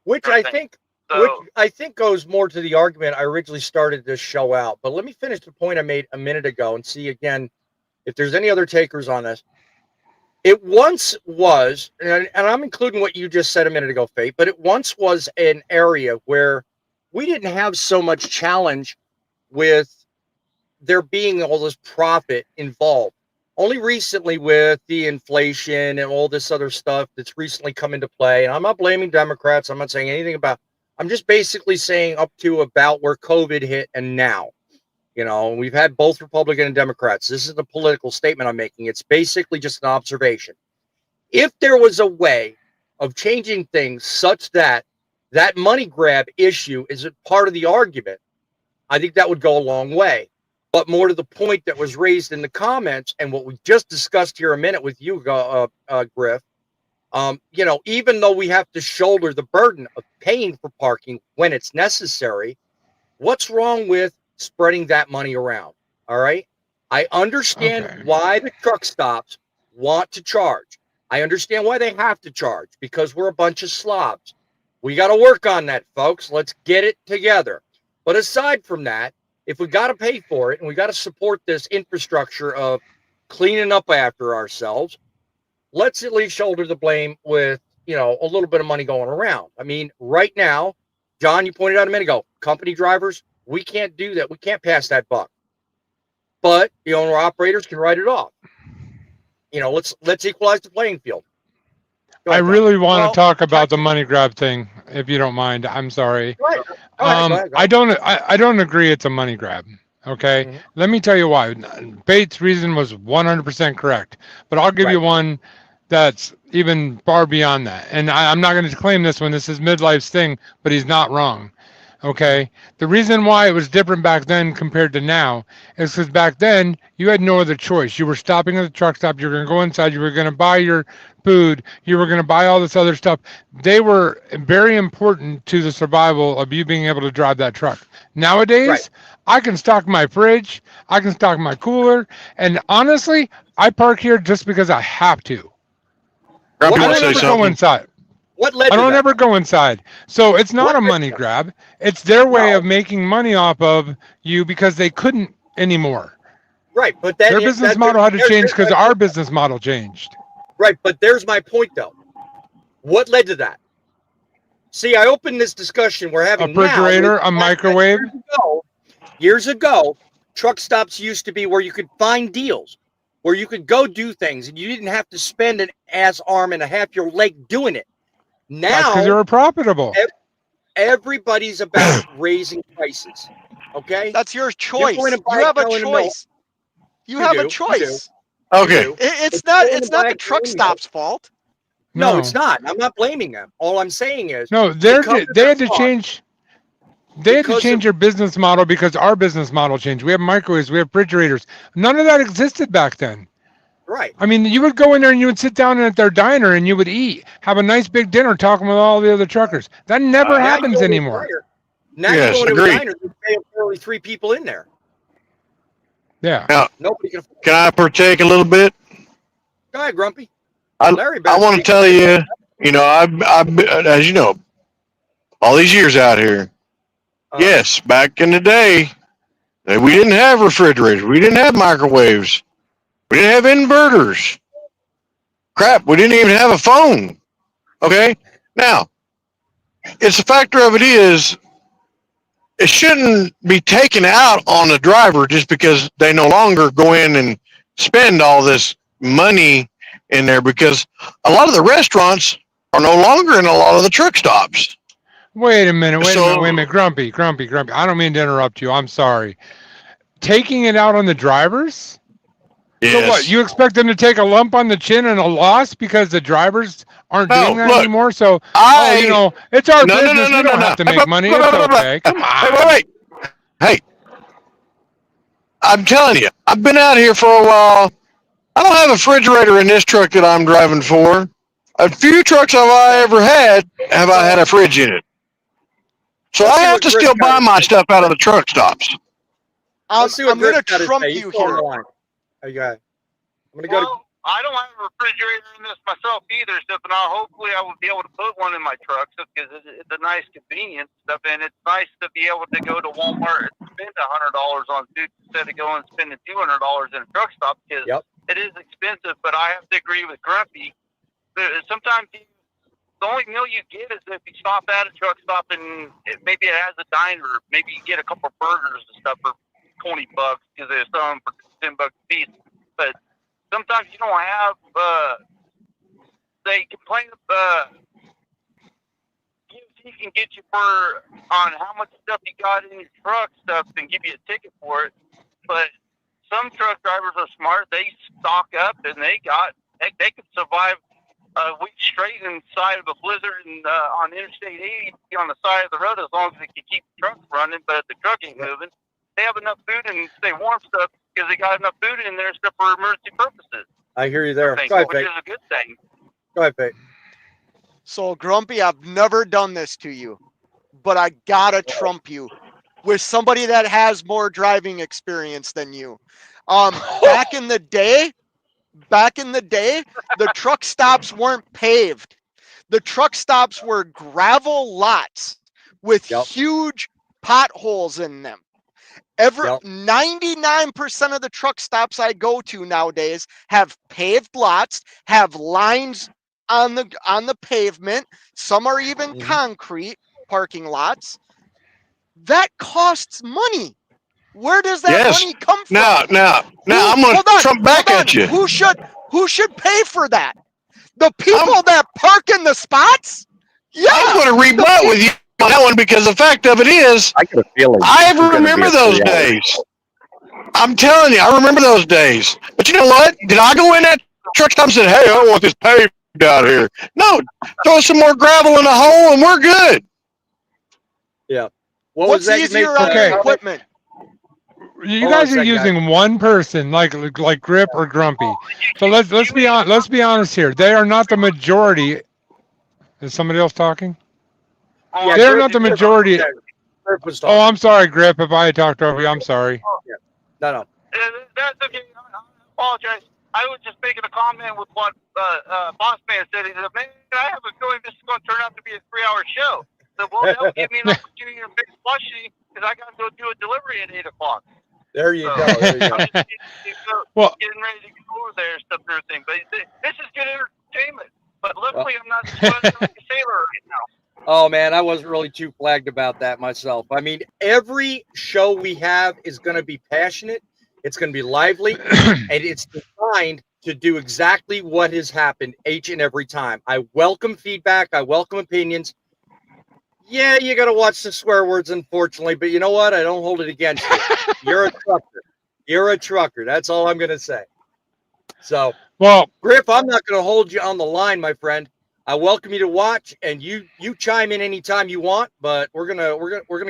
Speaker 1: Which I think goes more to the argument I originally started this show out. But let me finish the point I made a minute ago and see again if there's any other takers on this. It once was, and I'm including what you just said a minute ago, Fate, but it once was an area where we didn't have so much challenge with there being all this profit involved. Only recently with the inflation and all this other stuff that's recently come into play. And I'm not blaming Democrats. I'm not saying anything about, I'm just basically saying up to about where COVID hit and now. You know, we've had both Republican and Democrats. This is a political statement I'm making. It's basically just an observation. If there was a way of changing things such that that money grab issue isn't part of the argument, I think that would go a long way. But more to the point that was raised in the comments and what we just discussed here a minute with you, Griff, you know, even though we have to shoulder the burden of paying for parking when it's necessary, what's wrong with spreading that money around? All right. I understand why the truck stops want to charge. I understand why they have to charge, because we're a bunch of slobs. We got to work on that, folks. Let's get it together. But aside from that, if we got to pay for it and we got to support this infrastructure of cleaning up after ourselves, let's at least shoulder the blame with, you know, a little bit of money going around. I mean, right now, John, you pointed out a minute ago, company drivers, we can't do that. We can't pass that buck. But the owner operators can write it off. You know, let's equalize the playing field.
Speaker 7: I really want to talk about the money grab thing, if you don't mind. I'm sorry.
Speaker 1: Go ahead.
Speaker 7: I don't agree it's a money grab. Okay. Mm-hmm. Let me tell you why. Bates' reason was 100% correct, but I'll give you one that's even far beyond that. And I'm not going to claim this one. This is midlife's thing, but he's not wrong. Okay. The reason why it was different back then compared to now is because back then you had no other choice. You were stopping at the truck stop. You were going to go inside. You were going to buy your food. You were going to buy all this other stuff. They were very important to the survival of you being able to drive that truck. Nowadays, I can stock my fridge. I can stock my cooler. And honestly, I park here just because I have to. I don't ever go inside.
Speaker 1: What led
Speaker 7: I don't
Speaker 1: to
Speaker 7: ever go inside. So it's not a money grab. It's their way of making money off of you because they couldn't anymore.
Speaker 1: Right, but
Speaker 7: their business model had to change because our business model changed.
Speaker 1: Right, but there's my point, though. What led to that? See, I opened this discussion we're having
Speaker 7: now. A refrigerator, a microwave.
Speaker 1: Years ago, truck stops used to be where you could find deals, where you could go do things, and you didn't have to spend an ass arm and a half your leg doing it. Now,
Speaker 7: because you're profitable.
Speaker 1: Everybody's about raising prices. Okay,
Speaker 4: that's your choice. You have a choice. You have a choice.
Speaker 5: Okay,
Speaker 4: it's not the truck stop's fault.
Speaker 1: No, it's not. I'm not blaming them. All I'm saying is
Speaker 7: they had to change. They had to change their business model because our business model changed. We have microwaves. We have refrigerators. None of that existed back then.
Speaker 1: Right.
Speaker 7: I mean, you would go in there and you would sit down at their diner and you would eat, have a nice big dinner, talking with all the other truckers. That never happens anymore.
Speaker 1: Now you go to a diner, you pay only 3 people in there.
Speaker 7: Yeah.
Speaker 5: Now,
Speaker 1: nobody can.
Speaker 5: Can I partake a little bit?
Speaker 1: Go ahead, Grumpy.
Speaker 5: I want to tell you, you know, I've as you know, all these years out here. Yes, back in the day, we didn't have refrigerators. We didn't have microwaves. We didn't have inverters. Crap, we didn't even have a phone. Okay? Now, it's the factor of it is, it shouldn't be taken out on the driver just because they no longer go in and spend all this money in there, because a lot of the restaurants are no longer in a lot of the truck stops.
Speaker 7: Wait a minute. Grumpy. I don't mean to interrupt you. I'm sorry. Taking it out on the drivers?
Speaker 5: Yes.
Speaker 7: So what, you expect them to take a lump on the chin and a loss because the drivers aren't doing that anymore? So, you know, it's our business. We don't have to make money. It's okay. Come on.
Speaker 5: Wait. Hey, I'm telling you, I've been out here for a while. I don't have a refrigerator in this truck that I'm driving for. a few trucks have I ever had a fridge in it. So I have to still buy my stuff out of the truck stops.
Speaker 4: I'm going to trump you here.
Speaker 1: You got? I'm going to go to.
Speaker 2: I don't have a refrigerator in this myself either, stuff, and hopefully I will be able to put one in my truck because it's a nice convenience stuff, and it's nice to be able to go to Walmart and spend $100 on food instead of going and spending $200 in a truck stop because it is expensive. But I have to agree with Grumpy. Sometimes the only meal you get is if you stop at a truck stop and maybe it has a diner, maybe you get a couple burgers and stuff for $20 because they're selling for $10 a piece, but sometimes you don't have, they complain, he can get you on how much stuff you got in your truck stuff and give you a ticket for it. But some truck drivers are smart. They stock up and they can survive a week straight inside of a blizzard and on Interstate 80 on the side of the road as long as they can keep the truck running, but if the truck ain't moving, they have enough food and stay warm stuff because they got enough food in there stuff for emergency purposes.
Speaker 1: I hear you there.
Speaker 2: Which
Speaker 1: is
Speaker 2: a good thing.
Speaker 1: Go ahead, Pete.
Speaker 4: So, Grumpy, I've never done this to you, but I gotta trump you with somebody that has more driving experience than you. Back in the day, the truck stops weren't paved. The truck stops were gravel lots with huge potholes in them. 99% of the truck stops I go to nowadays have paved lots, have lines on the pavement. Some are even concrete parking lots. That costs money. Where does that money come from?
Speaker 5: Now, I'm going to trump back at you.
Speaker 4: Who should pay for that? The people that park in the spots? Yeah.
Speaker 5: I'm going to rebut with you on that one because the fact of it is,
Speaker 8: I got a feeling.
Speaker 5: I remember those days. I'm telling you, I remember those days. But you know what? Did I go in that truck stop and say, hey, I want this paved out here? No. Throw some more gravel in the hole and we're good.
Speaker 1: Yeah.
Speaker 4: What's easier on your equipment?
Speaker 7: You guys are using one person like Grip or Grumpy. So let's be honest here. They are not the majority. Is somebody else talking?
Speaker 1: Yeah,
Speaker 7: they're not the majority. Oh, I'm sorry, Grip. If I talked over you, I'm sorry.
Speaker 1: No.
Speaker 2: That's okay. I apologize. I was just making a comment with what Boss Man said. He said, man, I have a feeling this is going to turn out to be a 3-hour show. So, well, that'll give me an opportunity to fix flushing because I got to go do a delivery at 8 o'clock.
Speaker 1: There you go.
Speaker 2: Well, getting ready to go over there and stuff and everything. But this is good entertainment. But luckily, I'm not like a sailor right now.
Speaker 1: Oh, man, I wasn't really too flagged about that myself. I mean, every show we have is going to be passionate. It's going to be lively. And it's designed to do exactly what has happened each and every time. I welcome feedback. I welcome opinions. Yeah, you got to watch the swear words, unfortunately. But you know what? I don't hold it against you. You're a trucker. You're a trucker. That's all I'm going to say. So,
Speaker 7: well,
Speaker 1: Griff, I'm not going to hold you on the line, my friend. I welcome you to watch, and you chime in anytime you want. But we're gonna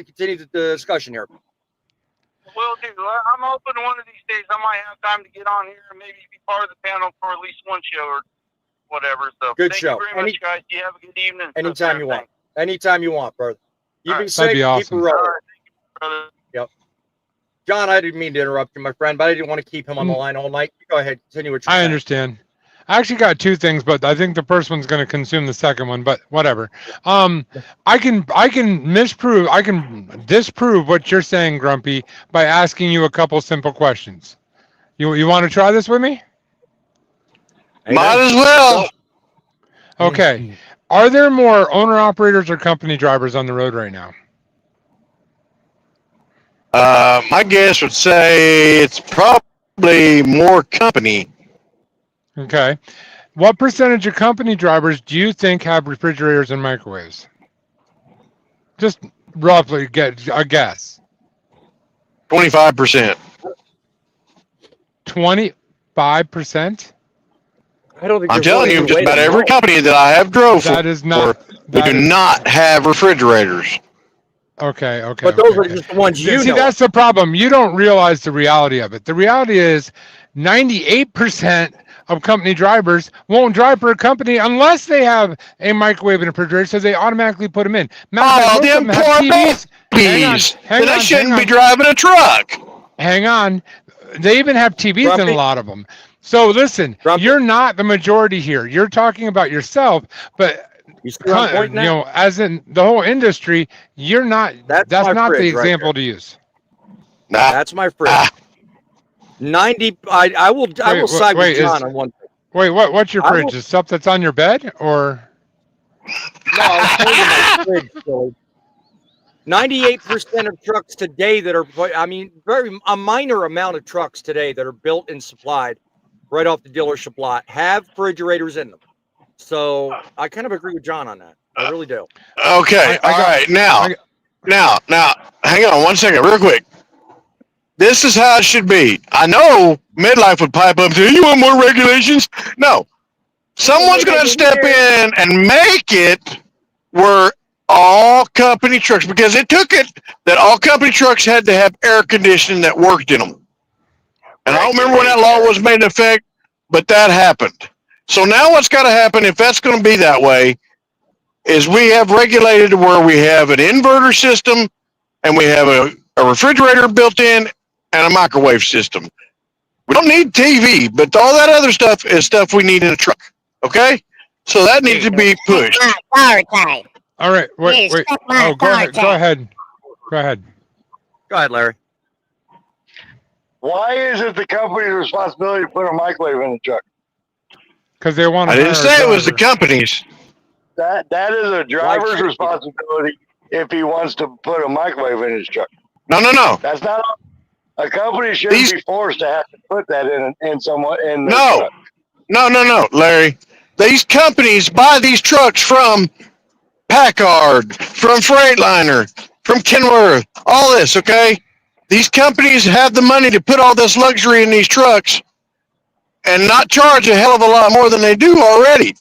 Speaker 1: continue the discussion here.
Speaker 2: Will do. I'm hoping one of these days I might have time to get on here and maybe be part of the panel for at least one show or whatever. So
Speaker 1: good
Speaker 2: thank
Speaker 1: show.
Speaker 2: you very much, guys. You have a good evening.
Speaker 1: Anytime you want. Anytime you want, brother. You be safe.
Speaker 7: That'd be awesome.
Speaker 1: Keep it rolling.
Speaker 2: Brother.
Speaker 1: Yep. John, I didn't mean to interrupt you, my friend, but I didn't want to keep him on the line all night. Go ahead. Continue what you're saying.
Speaker 7: I understand. I actually got two things, but I think the first one's going to consume the second one, but whatever. I can disprove what you're saying, Grumpy, by asking you a couple simple questions. You want to try this with me?
Speaker 5: Might as well.
Speaker 7: Okay. Are there more owner-operators or company drivers on the road right now?
Speaker 5: My guess would say it's probably more company.
Speaker 7: Okay. What percentage of company drivers do you think have refrigerators and microwaves? Just roughly get a guess.
Speaker 5: 25%.
Speaker 7: 25%?
Speaker 1: I don't think
Speaker 5: I'm telling you, just about every
Speaker 1: company.
Speaker 5: company that I have drove for,
Speaker 7: That is not.
Speaker 5: we do not have refrigerators.
Speaker 7: Okay.
Speaker 1: But those are just the ones you
Speaker 7: See,
Speaker 1: know.
Speaker 7: that's the problem. You don't realize the reality of it. The reality is 98% of company drivers won't drive for a company unless they have a microwave and a refrigerator, so they automatically put them in. Matter of fact, most of them have TVs.
Speaker 5: They shouldn't be driving a truck.
Speaker 7: Hang on. They even have TVs in a lot of them. So listen, you're not the majority here. You're talking about yourself, but as in the whole industry, you're not. That's not the example to use.
Speaker 1: That's my fridge. 90. I will side with John on one thing.
Speaker 7: Wait, what's your fridge? The stuff that's on your bed, or?
Speaker 1: No, I was my fridge, Philly. 98% of trucks today that are, a minor amount of trucks today that are built and supplied right off the dealership lot have refrigerators in them. So I kind of agree with John on that. I really do.
Speaker 5: Okay. All right. Now, hang on 1 second, real quick. This is how it should be. I know Midlife would pipe up and say, you want more regulations? No. Someone's going to step in and make it where all company trucks, because it took it that all company trucks had to have air conditioning that worked in them. And I don't remember when that law was made in effect, but that happened. So now what's got to happen, if that's going to be that way, is we have regulated where we have an inverter system and we have a refrigerator built in and a microwave system. We don't need TV, but all that other stuff is stuff we need in a truck. Okay? So that needs to be pushed.
Speaker 7: All right, wait. Oh, go ahead,
Speaker 1: Larry.
Speaker 2: Why is it the company's responsibility to put a microwave in the truck?
Speaker 7: Because they want to.
Speaker 5: I didn't say it was the company's.
Speaker 2: That is a driver's responsibility if he wants to put a microwave in his truck.
Speaker 5: No.
Speaker 2: That's not a company shouldn't be forced to have to put that in someone in the
Speaker 5: truck. No, Larry. These companies buy these trucks from Packard, from Freightliner, from Kenworth, all this, okay? These companies have the money to put all this luxury in these trucks and not charge a hell of a lot more than they do already.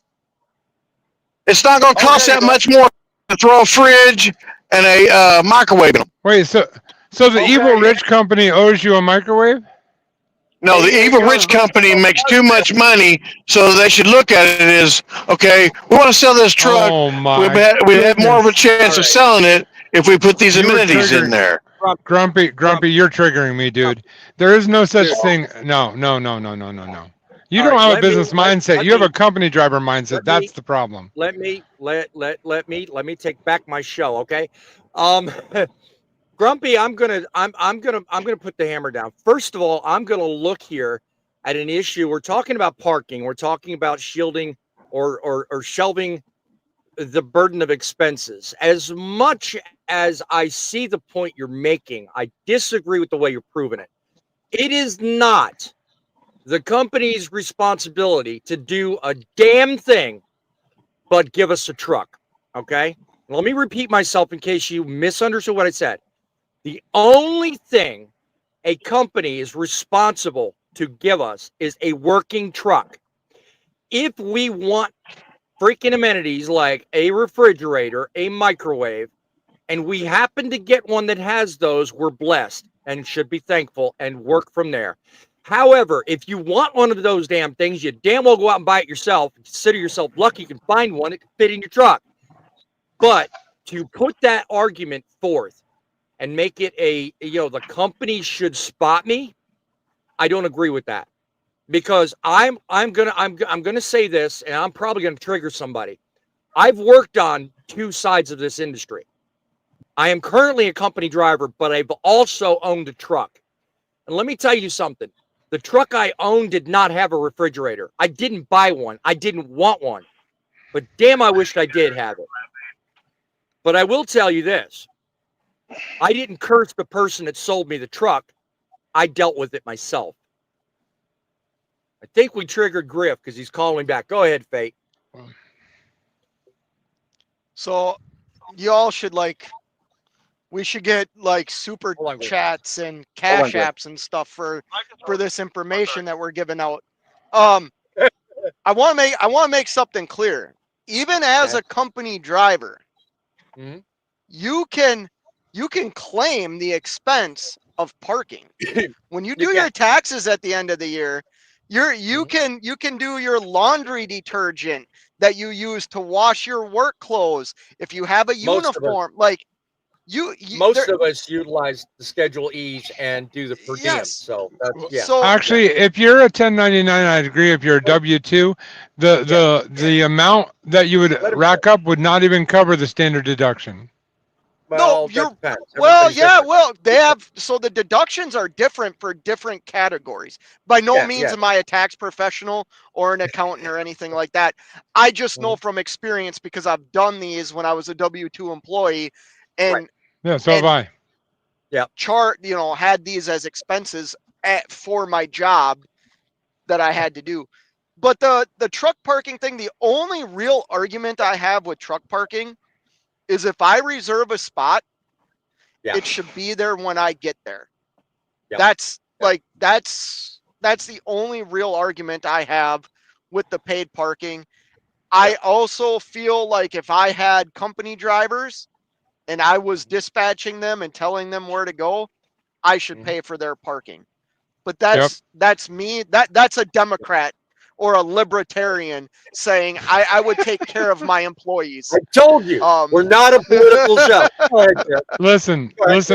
Speaker 5: It's not going to cost that much more to throw a fridge and a microwave in them.
Speaker 7: Wait, so the evil rich company owes you a microwave?
Speaker 5: No, the evil rich company makes too much money, so they should look at it as, okay, we want to sell this truck.
Speaker 7: Oh my
Speaker 5: we have more of a chance of selling it if we put these amenities in there.
Speaker 7: Grumpy, you're triggering me, dude. There is no such thing. No. You don't have a business mindset. You have a company driver mindset. That's the problem.
Speaker 1: Let me take back my show, okay? Grumpy, I'm gonna put the hammer down. First of all, I'm gonna look here at an issue. We're talking about parking. We're talking about shielding or shelving the burden of expenses. As much as I see the point you're making, I disagree with the way you're proving it. It is not the company's responsibility to do a damn thing but give us a truck. Okay? Let me repeat myself in case you misunderstood what I said. The only thing a company is responsible to give us is a working truck. If we want freaking amenities like a refrigerator, a microwave, and we happen to get one that has those, we're blessed and should be thankful and work from there. However, if you want one of those damn things, you damn well go out and buy it yourself. Consider yourself lucky you can find one that can fit in your truck. But to put that argument forth and make it the company should spot me, I don't agree with that. Because I'm gonna say this, and I'm probably gonna trigger somebody. I've worked on two sides of this industry. I am currently a company driver, but I've also owned a truck. And let me tell you something. The truck I owned did not have a refrigerator. I didn't buy one. I didn't want one. But damn, I wished I did have it. But I will tell you this. I didn't curse the person that sold me the truck. I dealt with it myself. I think we triggered Griff because he's calling back. Go ahead, Fate.
Speaker 4: So y'all should we should get super chats and cash apps and stuff for this information that we're giving out. I want to make something clear. Even as a company driver, you can claim the expense of parking. When you do your taxes at the end of the year, You can do your laundry detergent that you use to wash your work clothes. If you have a uniform, like
Speaker 1: most of us utilize the Schedule E's and do the per diem.
Speaker 4: Yes.
Speaker 1: So that's, yeah.
Speaker 4: So
Speaker 7: Actually, if you're a 1099, I'd agree. If you're a W-2, the amount that you would rack up would not even cover the standard deduction.
Speaker 1: Well,
Speaker 4: no,
Speaker 1: that depends.
Speaker 4: well,
Speaker 1: Everybody's
Speaker 4: yeah,
Speaker 1: different.
Speaker 4: well, they have, so the deductions are different for different categories. By no means
Speaker 1: yeah.
Speaker 4: am I a tax professional or an accountant or anything like that. I just know from experience because I've done these when I was a W-2 employee, and
Speaker 7: Yeah, so have I.
Speaker 4: had these as expenses for my job that I had to do. But the truck parking thing, the only real argument I have with truck parking is if I reserve a spot, it should be there when I get there.
Speaker 1: Yeah.
Speaker 4: That's the only real argument I have with the paid parking. I also feel like if I had company drivers and I was dispatching them and telling them where to go, I should pay for their parking. But that's me. That's a Democrat or a libertarian saying I would take care of my employees.
Speaker 1: I told you, we're not a political show. Go ahead, Jeff.
Speaker 7: Listen,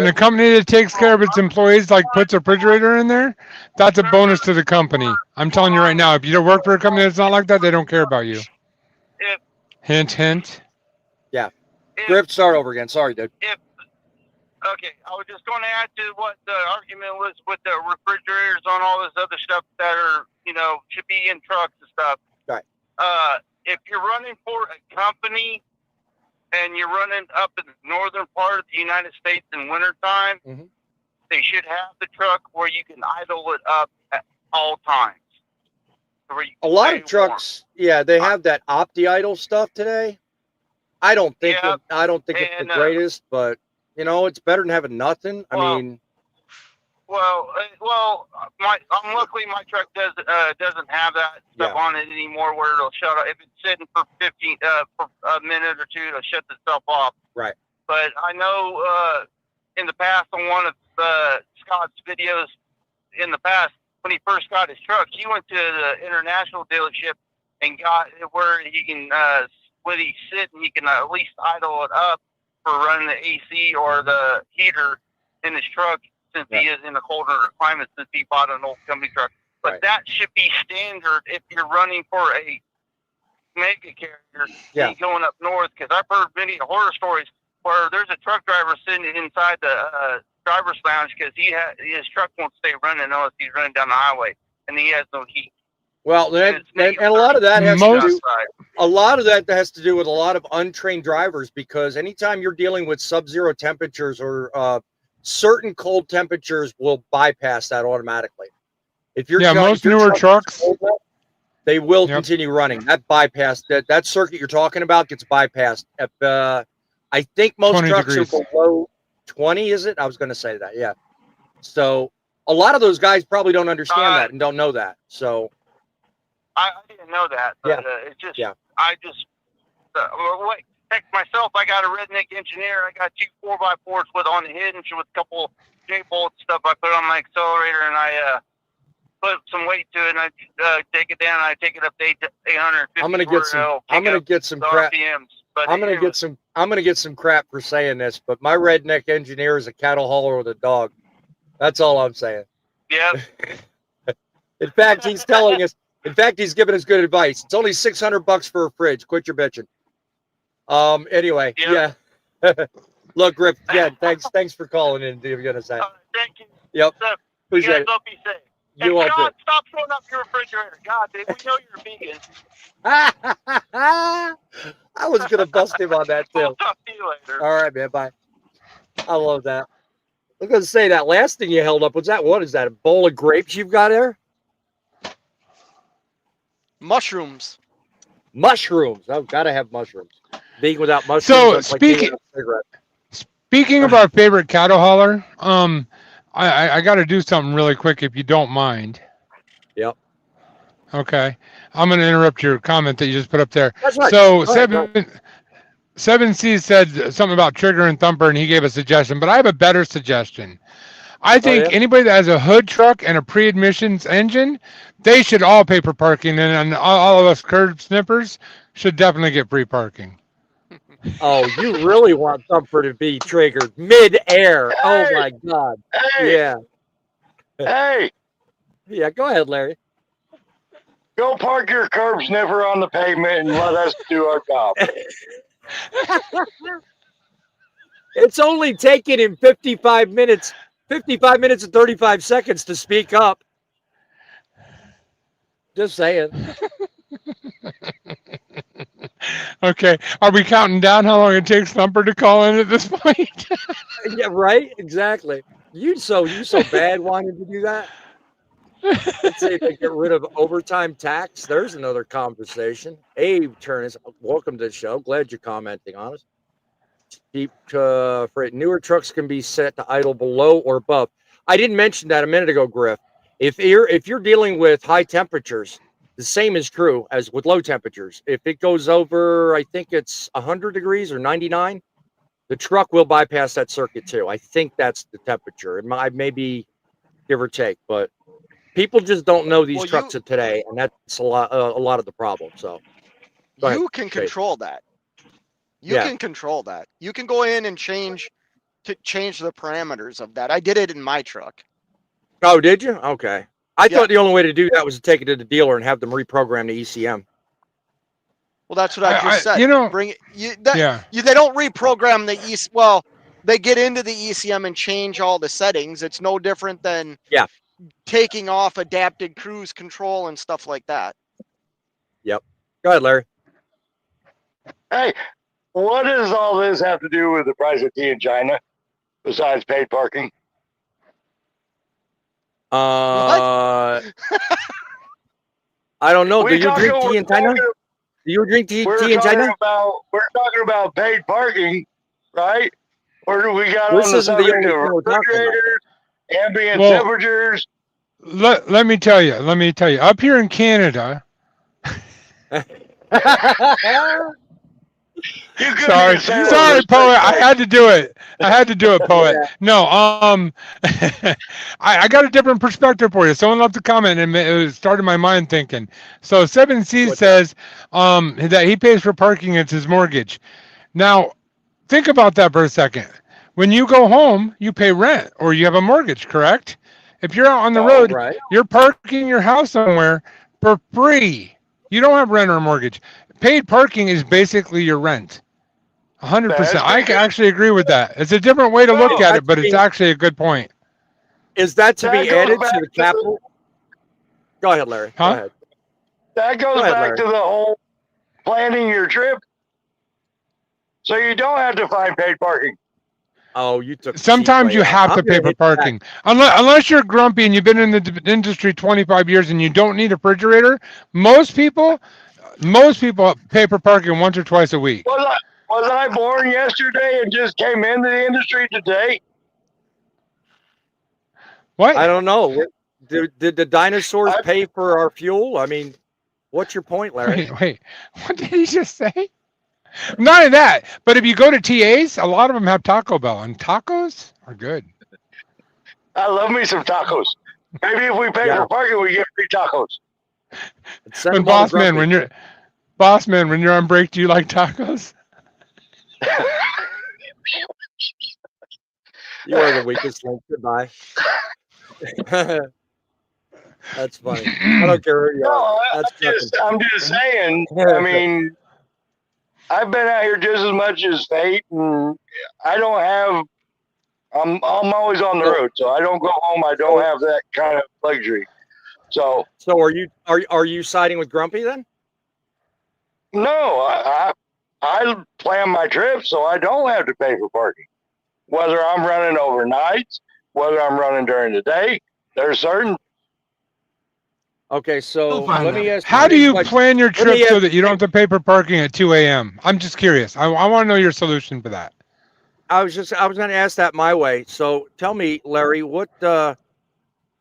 Speaker 7: a company that takes care of its employees, like puts a refrigerator in there, that's a bonus to the company. I'm telling you right now, if you don't work for a company that's not like that, they don't care about you. Hint, hint.
Speaker 1: Yeah. Griff, start over again. Sorry, dude.
Speaker 9: Okay, I was just going to add to what the argument was with the refrigerators on all this other stuff that are, should be in trucks and stuff.
Speaker 1: Right.
Speaker 9: If you're running for a company and you're running up in the northern part of the United States in wintertime, they should have the truck where you can idle it up at all times.
Speaker 1: A lot of trucks, they have that Opti-Idle stuff today. I don't think it's the greatest, but it's better than having nothing. Luckily my truck doesn't have that stuff on it anymore, where it'll shut off if it's sitting for for a minute or two. It'll shut itself off. Right.
Speaker 9: But I know in the past on one of Scott's videos in the past when he first got his truck, he went to the international dealership and got it where he can when he's sitting, he can at least idle it up for running the AC or the heater in his truck, since he is in a colder climate, since he bought an old company truck. But that should be standard if you're running for a mega carrier going up north, because I've heard many horror stories where there's a truck driver sitting inside the driver's lounge because his truck won't stay running unless he's running down the highway, and he has no heat.
Speaker 1: Well, and a lot of that has to do with a lot of untrained drivers, because anytime you're dealing with sub-zero temperatures or certain cold temperatures will bypass that automatically. If you're
Speaker 7: most newer trucks,
Speaker 1: they will continue running. That bypass, that circuit you're talking about gets bypassed. I think most trucks are below 20, is it? I was going to say that, yeah. So a lot of those guys probably don't understand that and don't know that. So
Speaker 9: I didn't know that. But, it's just, I just, heck, myself, I got a redneck engineer. I got 2 4x4s with on the hinge with a couple J-bolt stuff I put on my accelerator, and I put some weight to it, and I take it down, and I take it up to 850.
Speaker 1: I'm gonna get some crap. I'm gonna get some crap for saying this, but my redneck engineer is a cattle hauler with a dog. That's all I'm saying.
Speaker 9: Yeah.
Speaker 1: In fact, he's telling us. In fact, he's giving us good advice. It's only $600 for a fridge. Quit your bitching. Anyway, Look, Griff. Yeah, thanks for calling in. You're gonna say.
Speaker 9: Thank you.
Speaker 1: Yep.
Speaker 9: So,
Speaker 1: you guys
Speaker 9: don't be safe.
Speaker 1: You want to.
Speaker 9: Stop throwing up your refrigerator. God, dude, we know you're vegan.
Speaker 1: I was gonna bust him on that too.
Speaker 9: We'll talk to you later.
Speaker 1: All right, man. Bye. I love that. I was gonna say that last thing you held up. What's that? What is that? A bowl of grapes you've got there?
Speaker 4: Mushrooms.
Speaker 1: Mushrooms. I've got to have mushrooms. Being without mushrooms.
Speaker 7: So speaking of our favorite cattle hauler, I got to do something really quick if you don't mind.
Speaker 1: Yep.
Speaker 7: Okay. I'm going to interrupt your comment that you just put up there.
Speaker 1: That's right.
Speaker 7: So 7C said something about Trigger and Thumper, and he gave a suggestion, but I have a better suggestion. I think anybody that has a hood truck and a pre-admissions engine, they should all pay for parking, and all of us curb snippers should definitely get free parking.
Speaker 1: Oh, you really want something to be triggered mid-air. Oh, my God.
Speaker 2: Hey,
Speaker 1: Yeah.
Speaker 2: hey,
Speaker 1: Yeah, go ahead, Larry.
Speaker 2: go park your curb sniffer on the pavement and let us do our job.
Speaker 1: It's only taken him 55 minutes and 35 seconds to speak up. Just saying.
Speaker 7: Okay, are we counting down how long it takes Thumper to call in at this point?
Speaker 1: Yeah, right? Exactly. You so bad wanting to do that? Let's say they get rid of overtime tax. There's another conversation. Abe Turnus, welcome to the show. Glad you're commenting on us. Cheap freight. Newer trucks can be set to idle below or above. I didn't mention that a minute ago, Griff. If you're dealing with high temperatures, the same is true as with low temperatures. If it goes over, I think it's 100 degrees or 99, the truck will bypass that circuit too. I think that's the temperature. It might maybe give or take, but people just don't know these trucks of today, and that's a lot of the problem. So
Speaker 4: you can control that. You can control that. You can go in and change the parameters of that. I did it in my truck.
Speaker 1: Oh, did you? Okay. I thought the only way to do that was to take it to the dealer and have them reprogram the ECM.
Speaker 4: Well, that's what I just said.
Speaker 7: You know,
Speaker 4: bring it. They don't reprogram the ECM. Well, they get into the ECM and change all the settings. It's no different than taking off adapted cruise control and stuff like that.
Speaker 1: Yep. Go ahead, Larry.
Speaker 2: Hey, what does all this have to do with the price of tea in China besides paid parking?
Speaker 1: I don't know. Do you drink tea in China? Do you drink tea in China?
Speaker 2: We're talking about paid parking, right? Or do we got
Speaker 1: This
Speaker 2: on the
Speaker 1: isn't the
Speaker 2: subject
Speaker 1: only
Speaker 2: of
Speaker 1: thing we're talking about.
Speaker 2: refrigerators, ambient temperatures?
Speaker 7: Let me tell you. Up here in Canada. Sorry, poet. I had to do it, poet.
Speaker 1: Yeah.
Speaker 7: No, I got a different perspective for you. Someone left a comment and it started my mind thinking. So 7C says that he pays for parking, it's his mortgage. Now, think about that for a second. When you go home, you pay rent or you have a mortgage, correct? If you're out on the road, you're parking your house somewhere for free. You don't have rent or mortgage. Paid parking is basically your rent. 100%. I actually agree with that. It's a different way to look at it, but it's actually a good point.
Speaker 1: Is that to be added to the capital? Go ahead, Larry.
Speaker 7: Huh?
Speaker 1: Go ahead.
Speaker 2: That goes back to the whole planning your trip. So you don't have to find paid parking.
Speaker 1: Oh, you took.
Speaker 7: Sometimes you have to pay for parking. Unless you're grumpy and you've been in the industry 25 years and you don't need a refrigerator, most people pay for parking once or twice a week.
Speaker 2: Was I born yesterday and just came into the industry today?
Speaker 7: What?
Speaker 1: I don't know. Did the dinosaurs pay for our fuel? I mean, what's your point, Larry?
Speaker 7: Wait. What did he just say? None of that. But if you go to TAs, a lot of them have Taco Bell, and tacos are good.
Speaker 2: I love me some tacos. Maybe if we pay for parking, we get free tacos.
Speaker 7: But boss man, when you're on break, do you like tacos?
Speaker 1: You are the weakest link. Goodbye. That's funny. I don't care who you are.
Speaker 2: I'm just saying. I mean, I've been out here just as much as Fate, and I don't have. I'm always on the road, so I don't go home. I don't have that kind of luxury. So
Speaker 1: are you siding with Grumpy then?
Speaker 2: No, I plan my trip so I don't have to pay for parking. Whether I'm running overnights, whether I'm running during the day, there's certain.
Speaker 1: Okay, so let me ask.
Speaker 7: How do you plan your trip so that you don't have to pay for parking at 2 a.m.? I'm just curious. I want to know your solution for that.
Speaker 1: I was going to ask that my way. So tell me, Larry, what does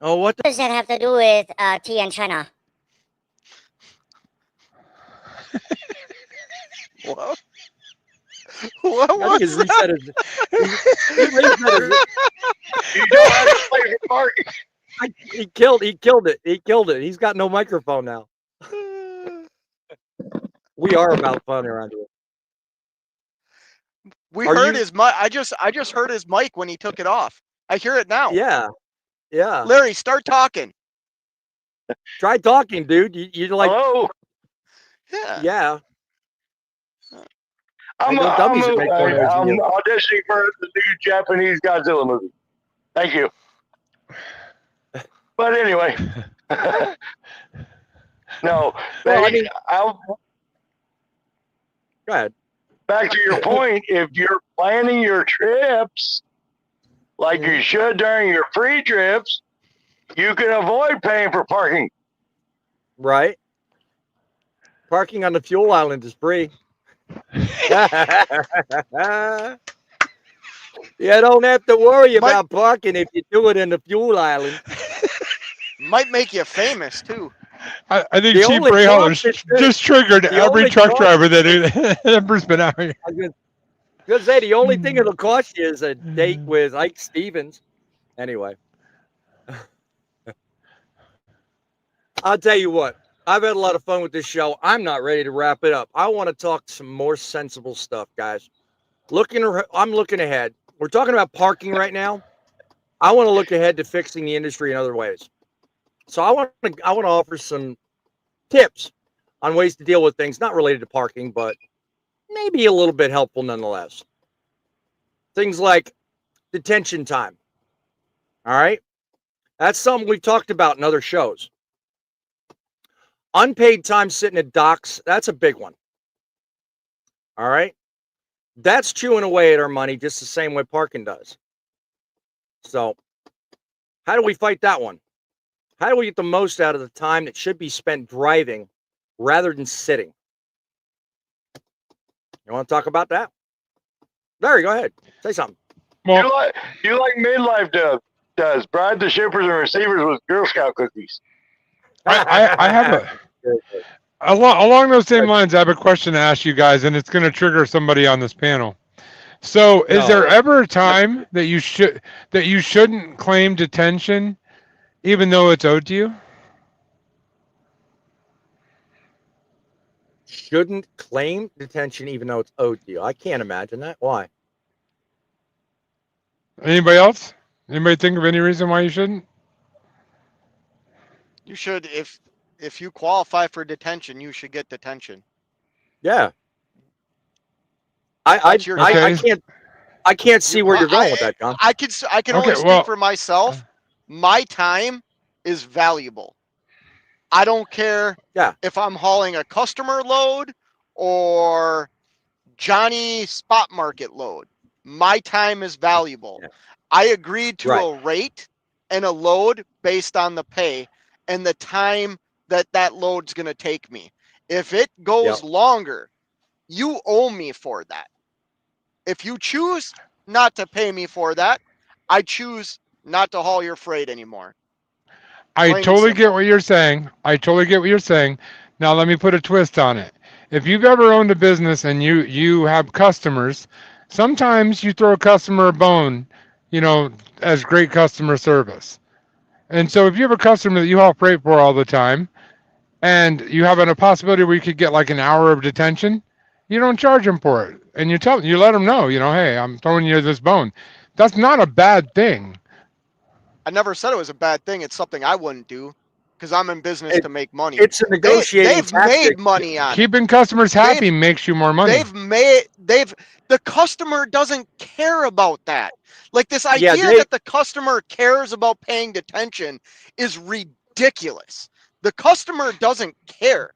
Speaker 10: that have to do with tea in China?
Speaker 4: What was that?
Speaker 2: You don't have to pay for parking.
Speaker 1: He killed it. He's got no microphone now. We are about fun around here.
Speaker 4: We heard his mic. I just heard his mic when he took it off. I hear it now.
Speaker 1: Yeah.
Speaker 4: Larry, start talking.
Speaker 1: Try talking, dude. You're like,
Speaker 2: hello.
Speaker 1: Yeah.
Speaker 2: I'm auditioning for the new Japanese Godzilla movie. Thank you. But anyway, no.
Speaker 1: Well, I mean, go ahead.
Speaker 2: Back to your point, if you're planning your trips like you should during your free trips, you can avoid paying for parking.
Speaker 1: Right. Parking on the fuel island is free. You don't have to worry about parking if you do it in the fuel island.
Speaker 4: Might make you famous too.
Speaker 7: I think Chief Brayhall just triggered every truck driver that ever's been out here.
Speaker 1: I was gonna say the only thing it'll cost you is a date with Ike Stevens. Anyway, I'll tell you what. I've had a lot of fun with this show. I'm not ready to wrap it up. I want to talk some more sensible stuff, guys. I'm looking ahead. We're talking about parking right now. I want to look ahead to fixing the industry in other ways. So I want to offer some tips on ways to deal with things not related to parking, but maybe a little bit helpful nonetheless. Things like detention time. All right? That's something we've talked about in other shows. Unpaid time sitting at docks, that's a big one. All right? That's chewing away at our money just the same way parking does. So, how do we fight that one? How do we get the most out of the time that should be spent driving rather than sitting? You want to talk about that? Larry, go ahead. Say something.
Speaker 2: Well, you like midlife does. Bribe the shippers and receivers with Girl Scout cookies.
Speaker 7: I have along those same lines. I have a question to ask you guys, and it's going to trigger somebody on this panel. So, is there ever a time that you shouldn't claim detention, even though it's owed to you?
Speaker 1: Shouldn't claim detention, even though it's owed to you. I can't imagine that. Why?
Speaker 7: Anybody else? Anybody think of any reason why you shouldn't?
Speaker 4: You should, if you qualify for detention, you should get detention.
Speaker 1: Yeah. I can't see where you're going with that, John.
Speaker 4: I can only speak for myself. My time is valuable. I don't care if I'm hauling a customer load or Johnny spot market load. My time is valuable. Yeah. I agreed to a rate and a load based on the pay and the time that load's going to take me. If it goes longer, you owe me for that. If you choose not to pay me for that, I choose not to haul your freight anymore.
Speaker 7: I totally get what you're saying. Now let me put a twist on it. If you've ever owned a business and you have customers, sometimes you throw a customer a bone, as great customer service. And so if you have a customer that you haul freight for all the time, and you have a possibility where you could get like an hour of detention, you don't charge them for it. And you let them know, hey, I'm throwing you this bone. That's not a bad thing.
Speaker 4: I never said it was a bad thing. It's something I wouldn't do because I'm in business to make money.
Speaker 1: It's a negotiating
Speaker 4: tactic. Made money on
Speaker 7: Keeping customers happy makes you more money.
Speaker 4: The customer doesn't care about that. Like this idea that the customer cares about paying detention is ridiculous. The customer doesn't care.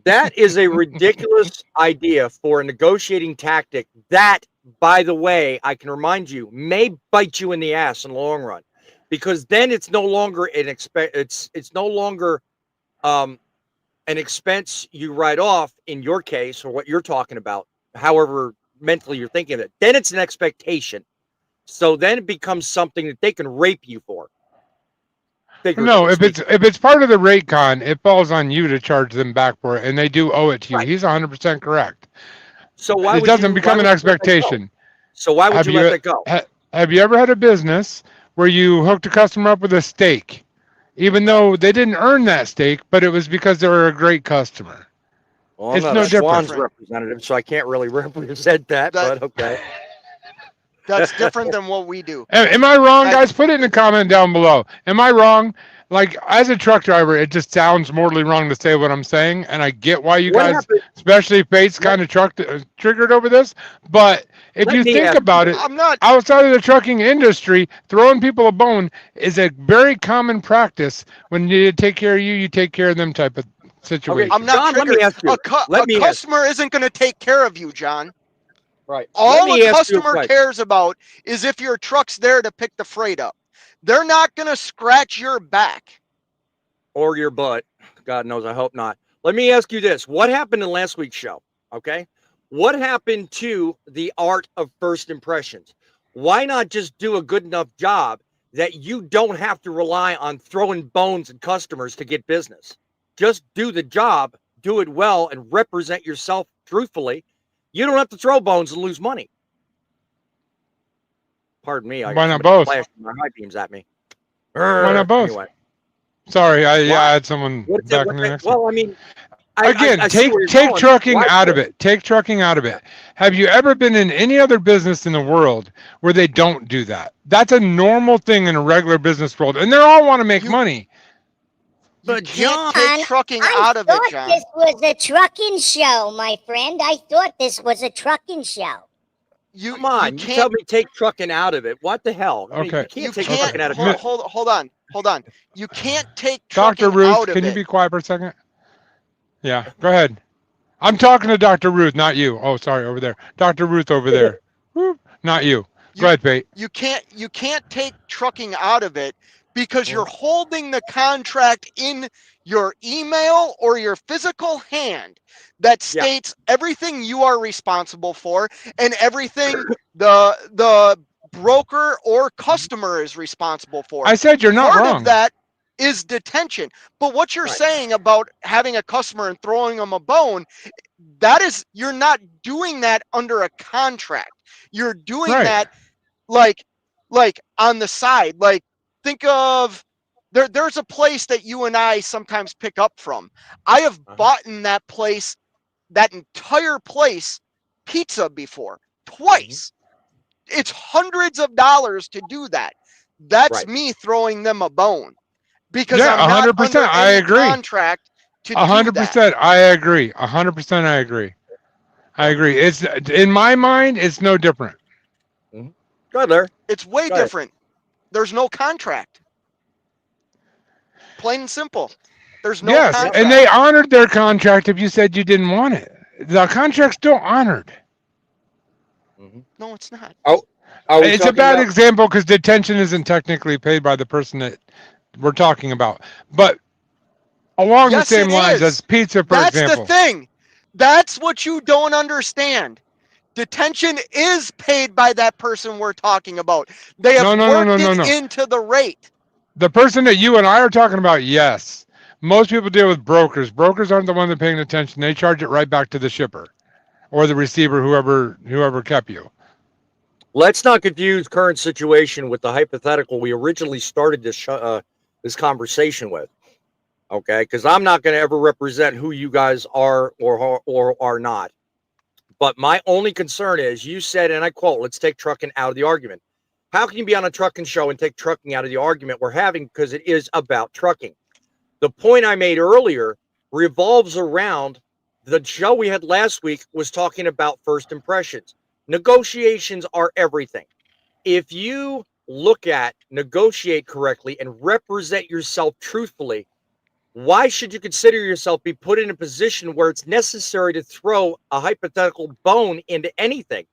Speaker 1: That is a ridiculous idea for a negotiating tactic that, by the way, I can remind you, may bite you in the ass in the long run, because then it's no longer it's no longer an expense you write off in your case or what you're talking about, however mentally you're thinking of it. Then it's an expectation. So then it becomes something that they can rape you for.
Speaker 7: No, if it's part of the rate con, it falls on you to charge them back for it, and they do owe it to you. Right. He's 100% correct.
Speaker 1: So why
Speaker 7: it doesn't become an expectation?
Speaker 1: So why would you let that go?
Speaker 7: Have you ever had a business where you hooked a customer up with a steak, even though they didn't earn that steak, but it was because they were a great customer?
Speaker 1: Well, I'm
Speaker 7: It's
Speaker 1: not
Speaker 7: no
Speaker 1: a Schwann's
Speaker 7: different.
Speaker 1: representative, so I can't really represent that, but okay.
Speaker 4: That's different than what we do.
Speaker 7: Am I wrong, guys? Put it in the comment down below. Am I wrong? Like, as a truck driver, it just sounds morally wrong to say what I'm saying, and I get why you guys, especially Fate's kind of triggered over this. But if you think about it, outside of the trucking industry, throwing people a bone is a very common practice. When you take care of you, you take care of them type of situation.
Speaker 4: I'm not
Speaker 1: John,
Speaker 4: triggered.
Speaker 1: let me ask you.
Speaker 4: A customer isn't going to take care of you, John.
Speaker 1: Right.
Speaker 4: All a customer cares about is if your truck's there to pick the freight up. They're not going to scratch your back.
Speaker 1: Or your butt. God knows, I hope not. Let me ask you this. What happened in last week's show? Okay. What happened to the art of first impressions? Why not just do a good enough job that you don't have to rely on throwing bones at customers to get business? Just do the job, do it well, and represent yourself truthfully. You don't have to throw bones and lose money. Pardon me.
Speaker 7: Why not both?
Speaker 1: Flashing my high beams at me.
Speaker 7: Why not both?
Speaker 1: Anyway.
Speaker 7: Sorry, I had someone back in the next one.
Speaker 1: Well, I mean,
Speaker 7: Again,
Speaker 1: I
Speaker 7: take trucking out of it. Take trucking out of it. Have you ever been in any other business in the world where they don't do that? That's a normal thing in a regular business world, and they all want to make money.
Speaker 4: But John, take trucking out of it, John.
Speaker 10: This was a trucking show, my friend. I thought this was a trucking show.
Speaker 1: Come on, you tell me take trucking out of it. What the hell? I mean,
Speaker 7: Okay.
Speaker 1: you can't take trucking out of it.
Speaker 4: Hold on. You can't take
Speaker 7: Dr.
Speaker 4: trucking
Speaker 7: Ruth,
Speaker 4: out of it.
Speaker 7: can you be quiet for a second? Yeah, go ahead. I'm talking to Dr. Ruth, not you. Oh, sorry, over there. Dr. Ruth over there. Not you. Go ahead, Pete.
Speaker 4: You can't take trucking out of it because you're holding the contract in your email or your physical hand that states everything you are responsible for and everything the broker or customer is responsible for.
Speaker 7: I said you're not
Speaker 4: Part
Speaker 7: wrong.
Speaker 4: of that is detention. But what you're saying about having a customer and throwing them a bone, that is, you're not doing that under a contract. You're doing that like on the side. Like, think of there's a place that you and I sometimes pick up from. I have bought in that place, that entire place, pizza before, twice. It's hundreds of dollars to do that. That's me throwing them a bone. Because I'm not
Speaker 7: 100%.
Speaker 4: under
Speaker 7: I
Speaker 4: any
Speaker 7: agree.
Speaker 4: contract to
Speaker 7: 100%. I agree. 100%. I agree. I agree. It's in my mind. It's no different.
Speaker 1: Go ahead, Larry.
Speaker 4: It's way different. There's no contract. Plain and simple. There's no contract.
Speaker 7: And they honored their contract if you said you didn't want it. The contract's still honored.
Speaker 4: No, it's not.
Speaker 7: It's a bad example because detention isn't technically paid by the person that we're talking about. But along the same lines as pizza, for example.
Speaker 4: That's the thing. That's what you don't understand. Detention is paid by that person we're talking about. They have worked it into the rate.
Speaker 7: The person that you and I are talking about, yes. Most people deal with brokers. Brokers aren't the one that are paying attention. They charge it right back to the shipper or the receiver, whoever kept you.
Speaker 1: Let's not confuse current situation with the hypothetical we originally started this conversation with. Okay, because I'm not going to ever represent who you guys are or are not. But my only concern is, you said, and I quote, let's take trucking out of the argument. How can you be on a trucking show and take trucking out of the argument we're having, because it is about trucking? The point I made earlier revolves around the show we had last week was talking about first impressions. Negotiations are everything. If you negotiate correctly and represent yourself truthfully, why should you consider yourself be put in a position where it's necessary to throw a hypothetical bone into anything?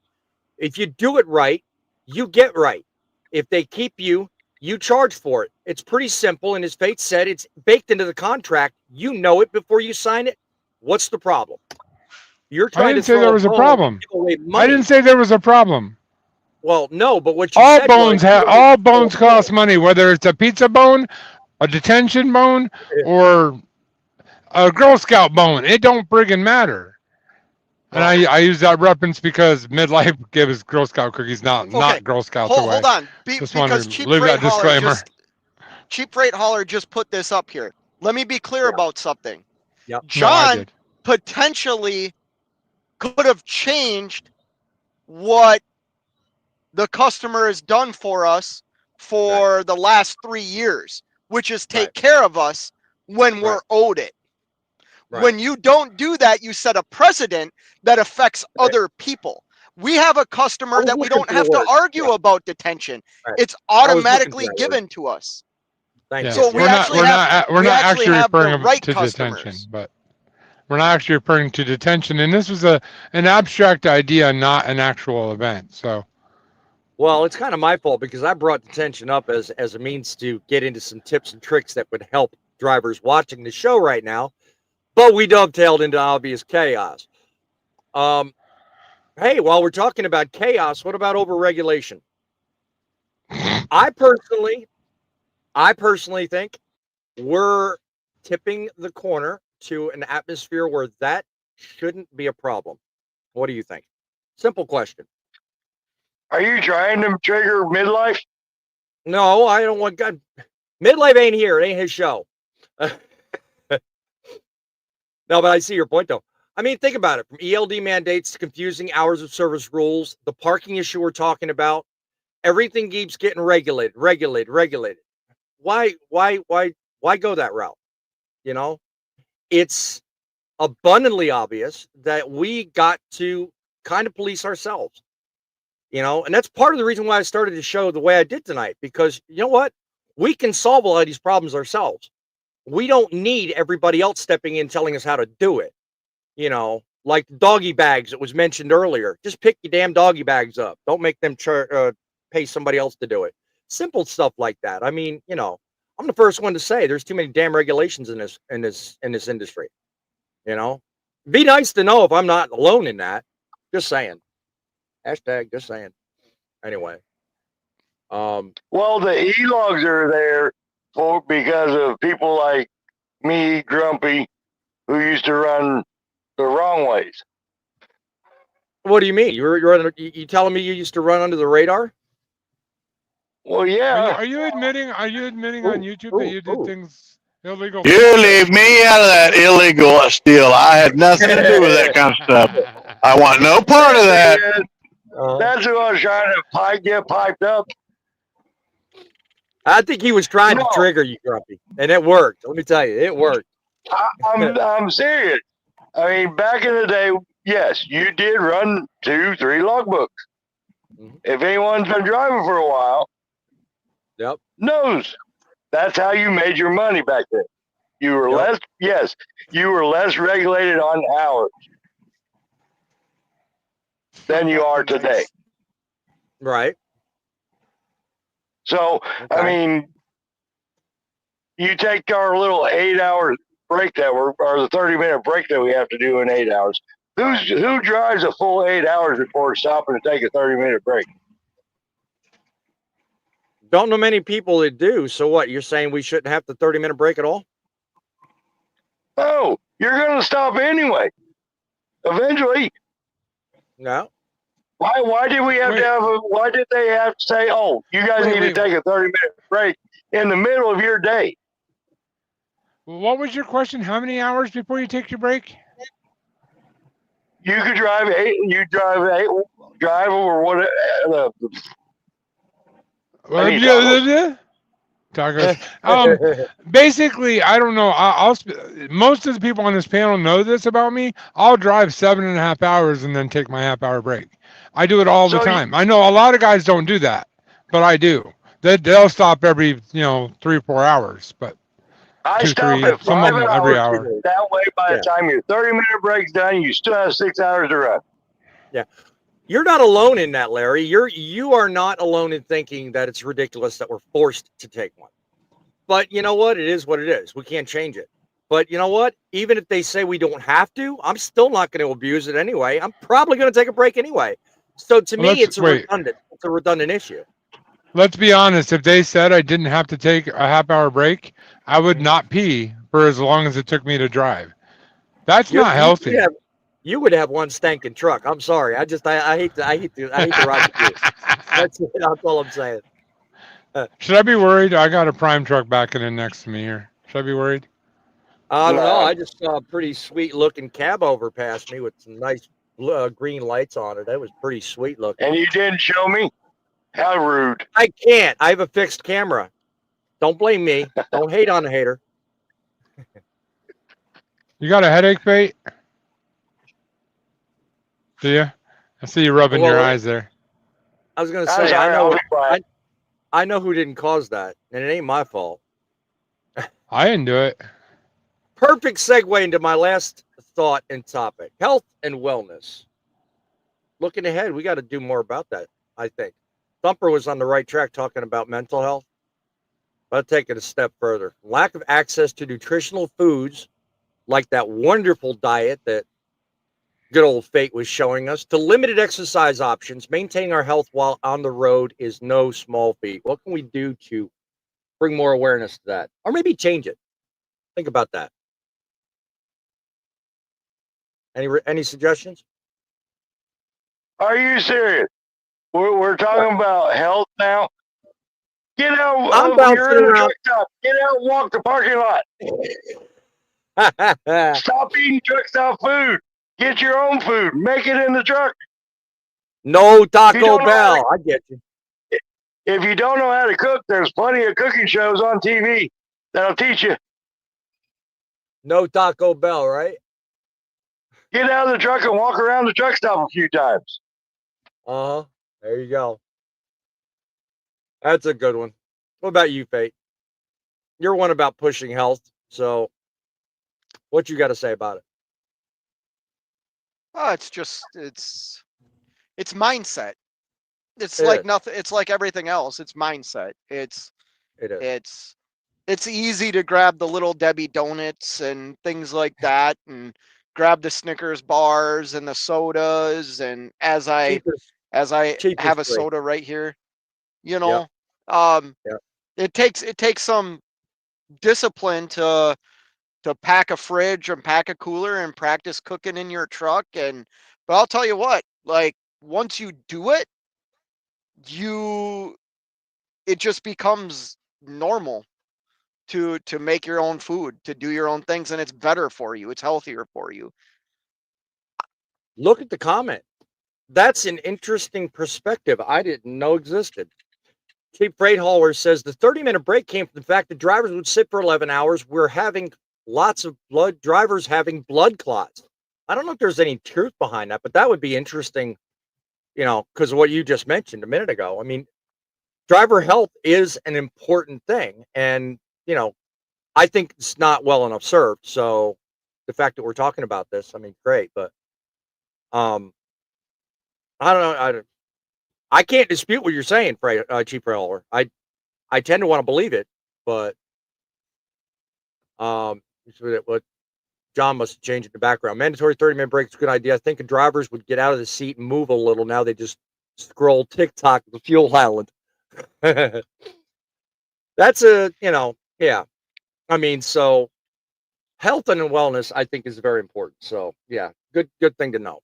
Speaker 1: If you do it right, you get right. If they keep you, you charge for it. It's pretty simple. And as Fate said, it's baked into the contract. You know it before you sign it. What's the problem? You're trying
Speaker 7: I didn't
Speaker 1: to
Speaker 7: say there was a problem.
Speaker 1: I
Speaker 7: didn't say there was a problem.
Speaker 1: Well, no, but what you
Speaker 7: all
Speaker 1: said
Speaker 7: bones
Speaker 1: was,
Speaker 7: all bones cost money, whether it's a pizza bone, a detention bone, or a Girl Scout bone. It don't friggin' matter. And I use that reference because midlife gave us Girl Scout cookies, not Girl Scouts away.
Speaker 4: Hold on,
Speaker 7: Just want
Speaker 4: because
Speaker 7: to
Speaker 4: Cheap
Speaker 7: leave
Speaker 4: Freight
Speaker 7: that disclaimer.
Speaker 4: Cheap Freight Hauler just put this up here. Let me be clear about something.
Speaker 1: Yep.
Speaker 4: John potentially could have changed what the customer has done for us for the last 3 years, which is take care of us when we're owed it. When you don't do that, you set a precedent that affects other people. We have a customer that we don't have to argue about detention. It's automatically given to us. So
Speaker 7: we're not actually referring to detention, but we're not actually referring to detention. And this was an abstract idea, not an actual event. So,
Speaker 1: well, it's kind of my fault because I brought detention up as a means to get into some tips and tricks that would help drivers watching the show right now. But we dovetailed into obvious chaos. Hey, while we're talking about chaos, what about overregulation? I personally think we're tipping the corner to an atmosphere where that shouldn't be a problem. What do you think? Simple question.
Speaker 2: Are you trying to trigger midlife?
Speaker 1: No, I don't want God. Midlife ain't here. It ain't his show. No, but I see your point, though. I mean, think about it. From ELD mandates to confusing hours of service rules, the parking issue we're talking about, everything keeps getting regulated. Why go that route? You know, it's abundantly obvious that we got to kind of police ourselves. You know, and that's part of the reason why I started the show the way I did tonight, because you know what? We can solve a lot of these problems ourselves. We don't need everybody else stepping in telling us how to do it. You know, like doggy bags that was mentioned earlier. Just pick your damn doggy bags up. Don't make them pay somebody else to do it. Simple stuff like that. I mean, you know, I'm the first one to say there's too many damn regulations in this industry. You know, be nice to know if I'm not alone in that. Just saying. Hashtag just saying. Anyway.
Speaker 2: Well, the e-logs are there because of people like me, Grumpy, who used to run the wrong ways.
Speaker 1: What do you mean? You telling me you used to run under the radar?
Speaker 2: Well, yeah.
Speaker 7: Are you admitting on YouTube that you did things illegal?
Speaker 5: You leave me out of that illegal deal. I had nothing to do with that kind of stuff. I want no part of that.
Speaker 2: That's who I was trying to get piped up.
Speaker 1: I think he was trying to trigger you, Grumpy, and it worked. Let me tell you, it worked.
Speaker 2: I'm serious. I mean, back in the day, yes, you did run 2-3 logbooks. If anyone's been driving for a while, knows that's how you made your money back then. You were you were less regulated on hours than you are today.
Speaker 1: Right.
Speaker 2: So, I mean, you take our little 8-hour break or the 30-minute break that we have to do in 8 hours. Who drives a full 8 hours before stopping to take a 30-minute break?
Speaker 1: Don't know many people that do. So what? You're saying we shouldn't have the 30-minute break at all?
Speaker 2: Oh, you're going to stop anyway. Eventually.
Speaker 1: No.
Speaker 2: Why did we have to have why did they have to say, oh, you guys need to take a 30-minute break in the middle of your day?
Speaker 7: What was your question? How many hours before you take your break?
Speaker 2: You could drive 8. You drive over what?
Speaker 7: Basically, I don't know. Most of the people on this panel know this about me. I'll drive 7.5 hours and then take my half-hour break. I do it all the time. I know a lot of guys don't do that, but I do. They'll stop every 3 or 4 hours, but
Speaker 2: I stop at 5 hours every hour. That way, by the time your 30-minute break's done, you still have 6 hours to run.
Speaker 1: Yeah. You're not alone in that, Larry. You are not alone in thinking that it's ridiculous that we're forced to take one. But you know what? It is what it is. We can't change it. But you know what? Even if they say we don't have to, I'm still not going to abuse it anyway. I'm probably going to take a break anyway. So to me, it's a redundant issue.
Speaker 7: Let's be honest. If they said I didn't have to take a half-hour break, I would not pee for as long as it took me to drive. That's not healthy.
Speaker 1: You would have one stinking truck. I'm sorry. I hate to ride with you. That's all I'm saying.
Speaker 7: Should I be worried? I got a prime truck backing in next to me here. Should I be worried?
Speaker 1: I don't know. I just saw a pretty sweet looking cab over past me with some nice green lights on it. That was pretty sweet looking.
Speaker 2: And you didn't show me? How rude.
Speaker 1: I can't. I have a fixed camera. Don't blame me. Don't hate on the hater.
Speaker 7: You got a headache, Fate? Do you? I see you rubbing your eyes there.
Speaker 1: I was going to say, I know who didn't cause that, and it ain't my fault.
Speaker 7: I didn't do it.
Speaker 1: Perfect segue into my last thought and topic, health and wellness. Looking ahead, we got to do more about that, I think. Thumper was on the right track talking about mental health. But I'll take it a step further. Lack of access to nutritional foods, like that wonderful diet that good old Fate was showing us, to limited exercise options, maintaining our health while on the road is no small feat. What can we do to bring more awareness to that? Or maybe change it? Think about that. Any suggestions?
Speaker 2: Are you serious? We're talking about health now. Get out. You're in the truck stop. Get out and walk the parking lot. Stop eating truck stop food. Get your own food. Make it in the truck.
Speaker 1: No Taco Bell. I get you.
Speaker 2: If you don't know how to cook, there's plenty of cooking shows on TV that'll teach you.
Speaker 1: No Taco Bell, right?
Speaker 2: Get out of the truck and walk around the truck stop a few times.
Speaker 1: Uh-huh. There you go. That's a good one. What about you, Fate? You're one about pushing health, so what you got to say about it?
Speaker 4: Oh, it's mindset. It's like nothing. It's like everything else. It's mindset. It's easy to grab the Little Debbie donuts and things like that, and grab the Snickers bars and the sodas. And as I have a soda right here, you know, it takes some discipline to pack a fridge and pack a cooler and practice cooking in your truck. But I'll tell you what, like once you do it, it just becomes normal to make your own food, to do your own things, and it's better for you. It's healthier for you.
Speaker 1: Look at the comment. That's an interesting perspective I didn't know existed. Cheap Freight Hauler says the 30-minute break came from the fact that drivers would sit for 11 hours. We're having lots of drivers having blood clots. I don't know if there's any truth behind that, but that would be interesting, because of what you just mentioned a minute ago. I mean, driver health is an important thing. And, I think it's not well enough served. So the fact that we're talking about this, I mean, great. But I don't know. I can't dispute what you're saying, Cheap Freight Hauler. I tend to want to believe it, but what John must have changed in the background. Mandatory 30-minute break is a good idea. I think drivers would get out of the seat and move a little. Now they just scroll TikTok at the fuel island. That's yeah. I mean, so health and wellness, I think, is very important. So yeah, good thing to know.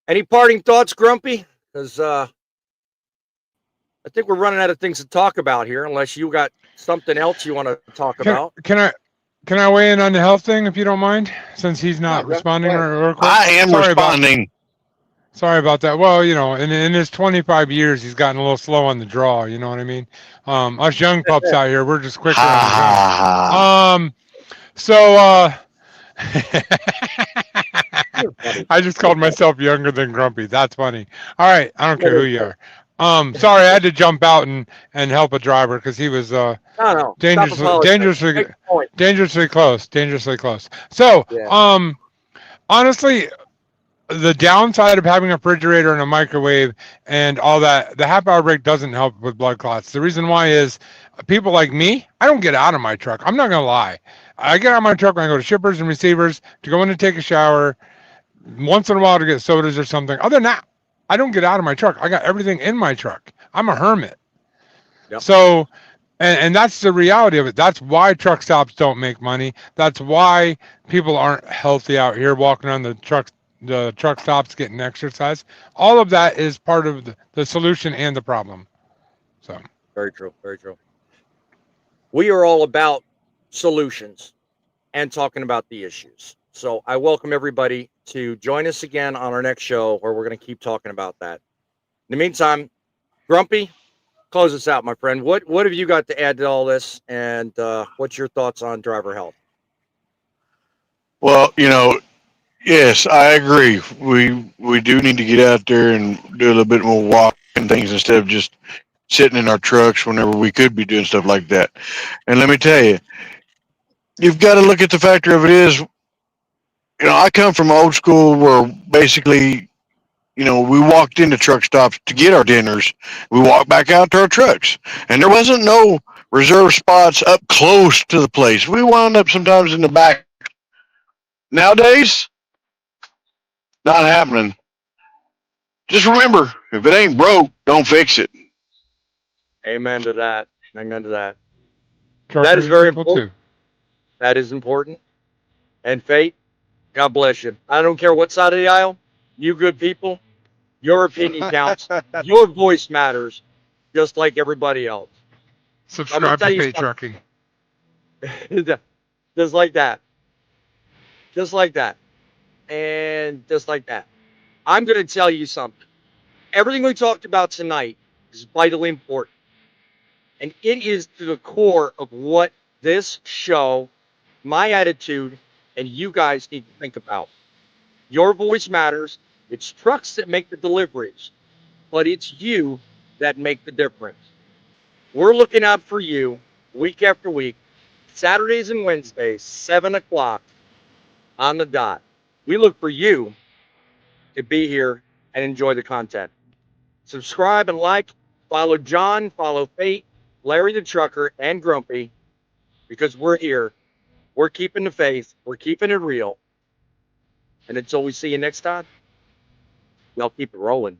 Speaker 1: Any parting thoughts, Grumpy? Because I think we're running out of things to talk about here, unless you got something else you want to talk about.
Speaker 7: Can I weigh in on the health thing, if you don't mind, since he's not responding?
Speaker 5: I am responding.
Speaker 7: Sorry about that. Well, in his 25 years, he's gotten a little slow on the draw. You know what I mean? Us young pups out here, we're just quicker on the draw. I just called myself younger than Grumpy. That's funny. All right. I don't care who you are. Sorry, I had to jump out and help a driver because he was dangerously close. So, honestly, the downside of having a refrigerator and a microwave and all that, the half-hour break doesn't help with blood clots. The reason why is people like me, I don't get out of my truck. I'm not going to lie. I get out of my truck when I go to shippers and receivers, to go in and take a shower, once in a while to get sodas or something. Other than that, I don't get out of my truck. I got everything in my truck. I'm a hermit. Yep. So And that's the reality of it. That's why truck stops don't make money. That's why people aren't healthy out here walking around the truck stops getting exercise. All of that is part of the solution and the problem. So
Speaker 1: Very true. Very true. We are all about solutions and talking about the issues. So I welcome everybody to join us again on our next show where we're going to keep talking about that. In the meantime, Grumpy, close us out, my friend. What have you got to add to all this, and what's your thoughts on driver health?
Speaker 5: Well, yes, I agree. We do need to get out there and do a little bit more walking things instead of just sitting in our trucks whenever we could be doing stuff like that. And let me tell you, you've got to look at the factor of it is, I come from old school where basically, we walked into truck stops to get our dinners. We walked back out to our trucks, and there wasn't no reserve spots up close to the place. We wound up sometimes in the back. Nowadays, not happening. Just remember, if it ain't broke, don't fix it.
Speaker 1: Amen to that. Amen to that. That is
Speaker 7: truckers are
Speaker 1: very
Speaker 7: people
Speaker 1: important.
Speaker 7: too.
Speaker 1: That is important. And Fate, God bless you. I don't care what side of the aisle. You good people, your opinion counts. Your voice matters, just like everybody else. I'm gonna
Speaker 7: Subscribe
Speaker 1: tell
Speaker 7: to
Speaker 1: you
Speaker 7: Fate Trucking.
Speaker 1: something. Just like that. Just like that. And just like that. I'm gonna tell you something. Everything we talked about tonight is vitally important. And it is to the core of what this show, my attitude, and you guys need to think about. Your voice matters. It's trucks that make the deliveries, but it's you that make the difference. We're looking out for you week after week, Saturdays and Wednesdays, 7 o'clock on the dot. We look for you to be here and enjoy the content. Subscribe and like, follow John, follow Fate, Larry the Trucker, and Grumpy, because we're here. We're keeping the faith, we're keeping it real. And until we see you next time, y'all keep it rolling.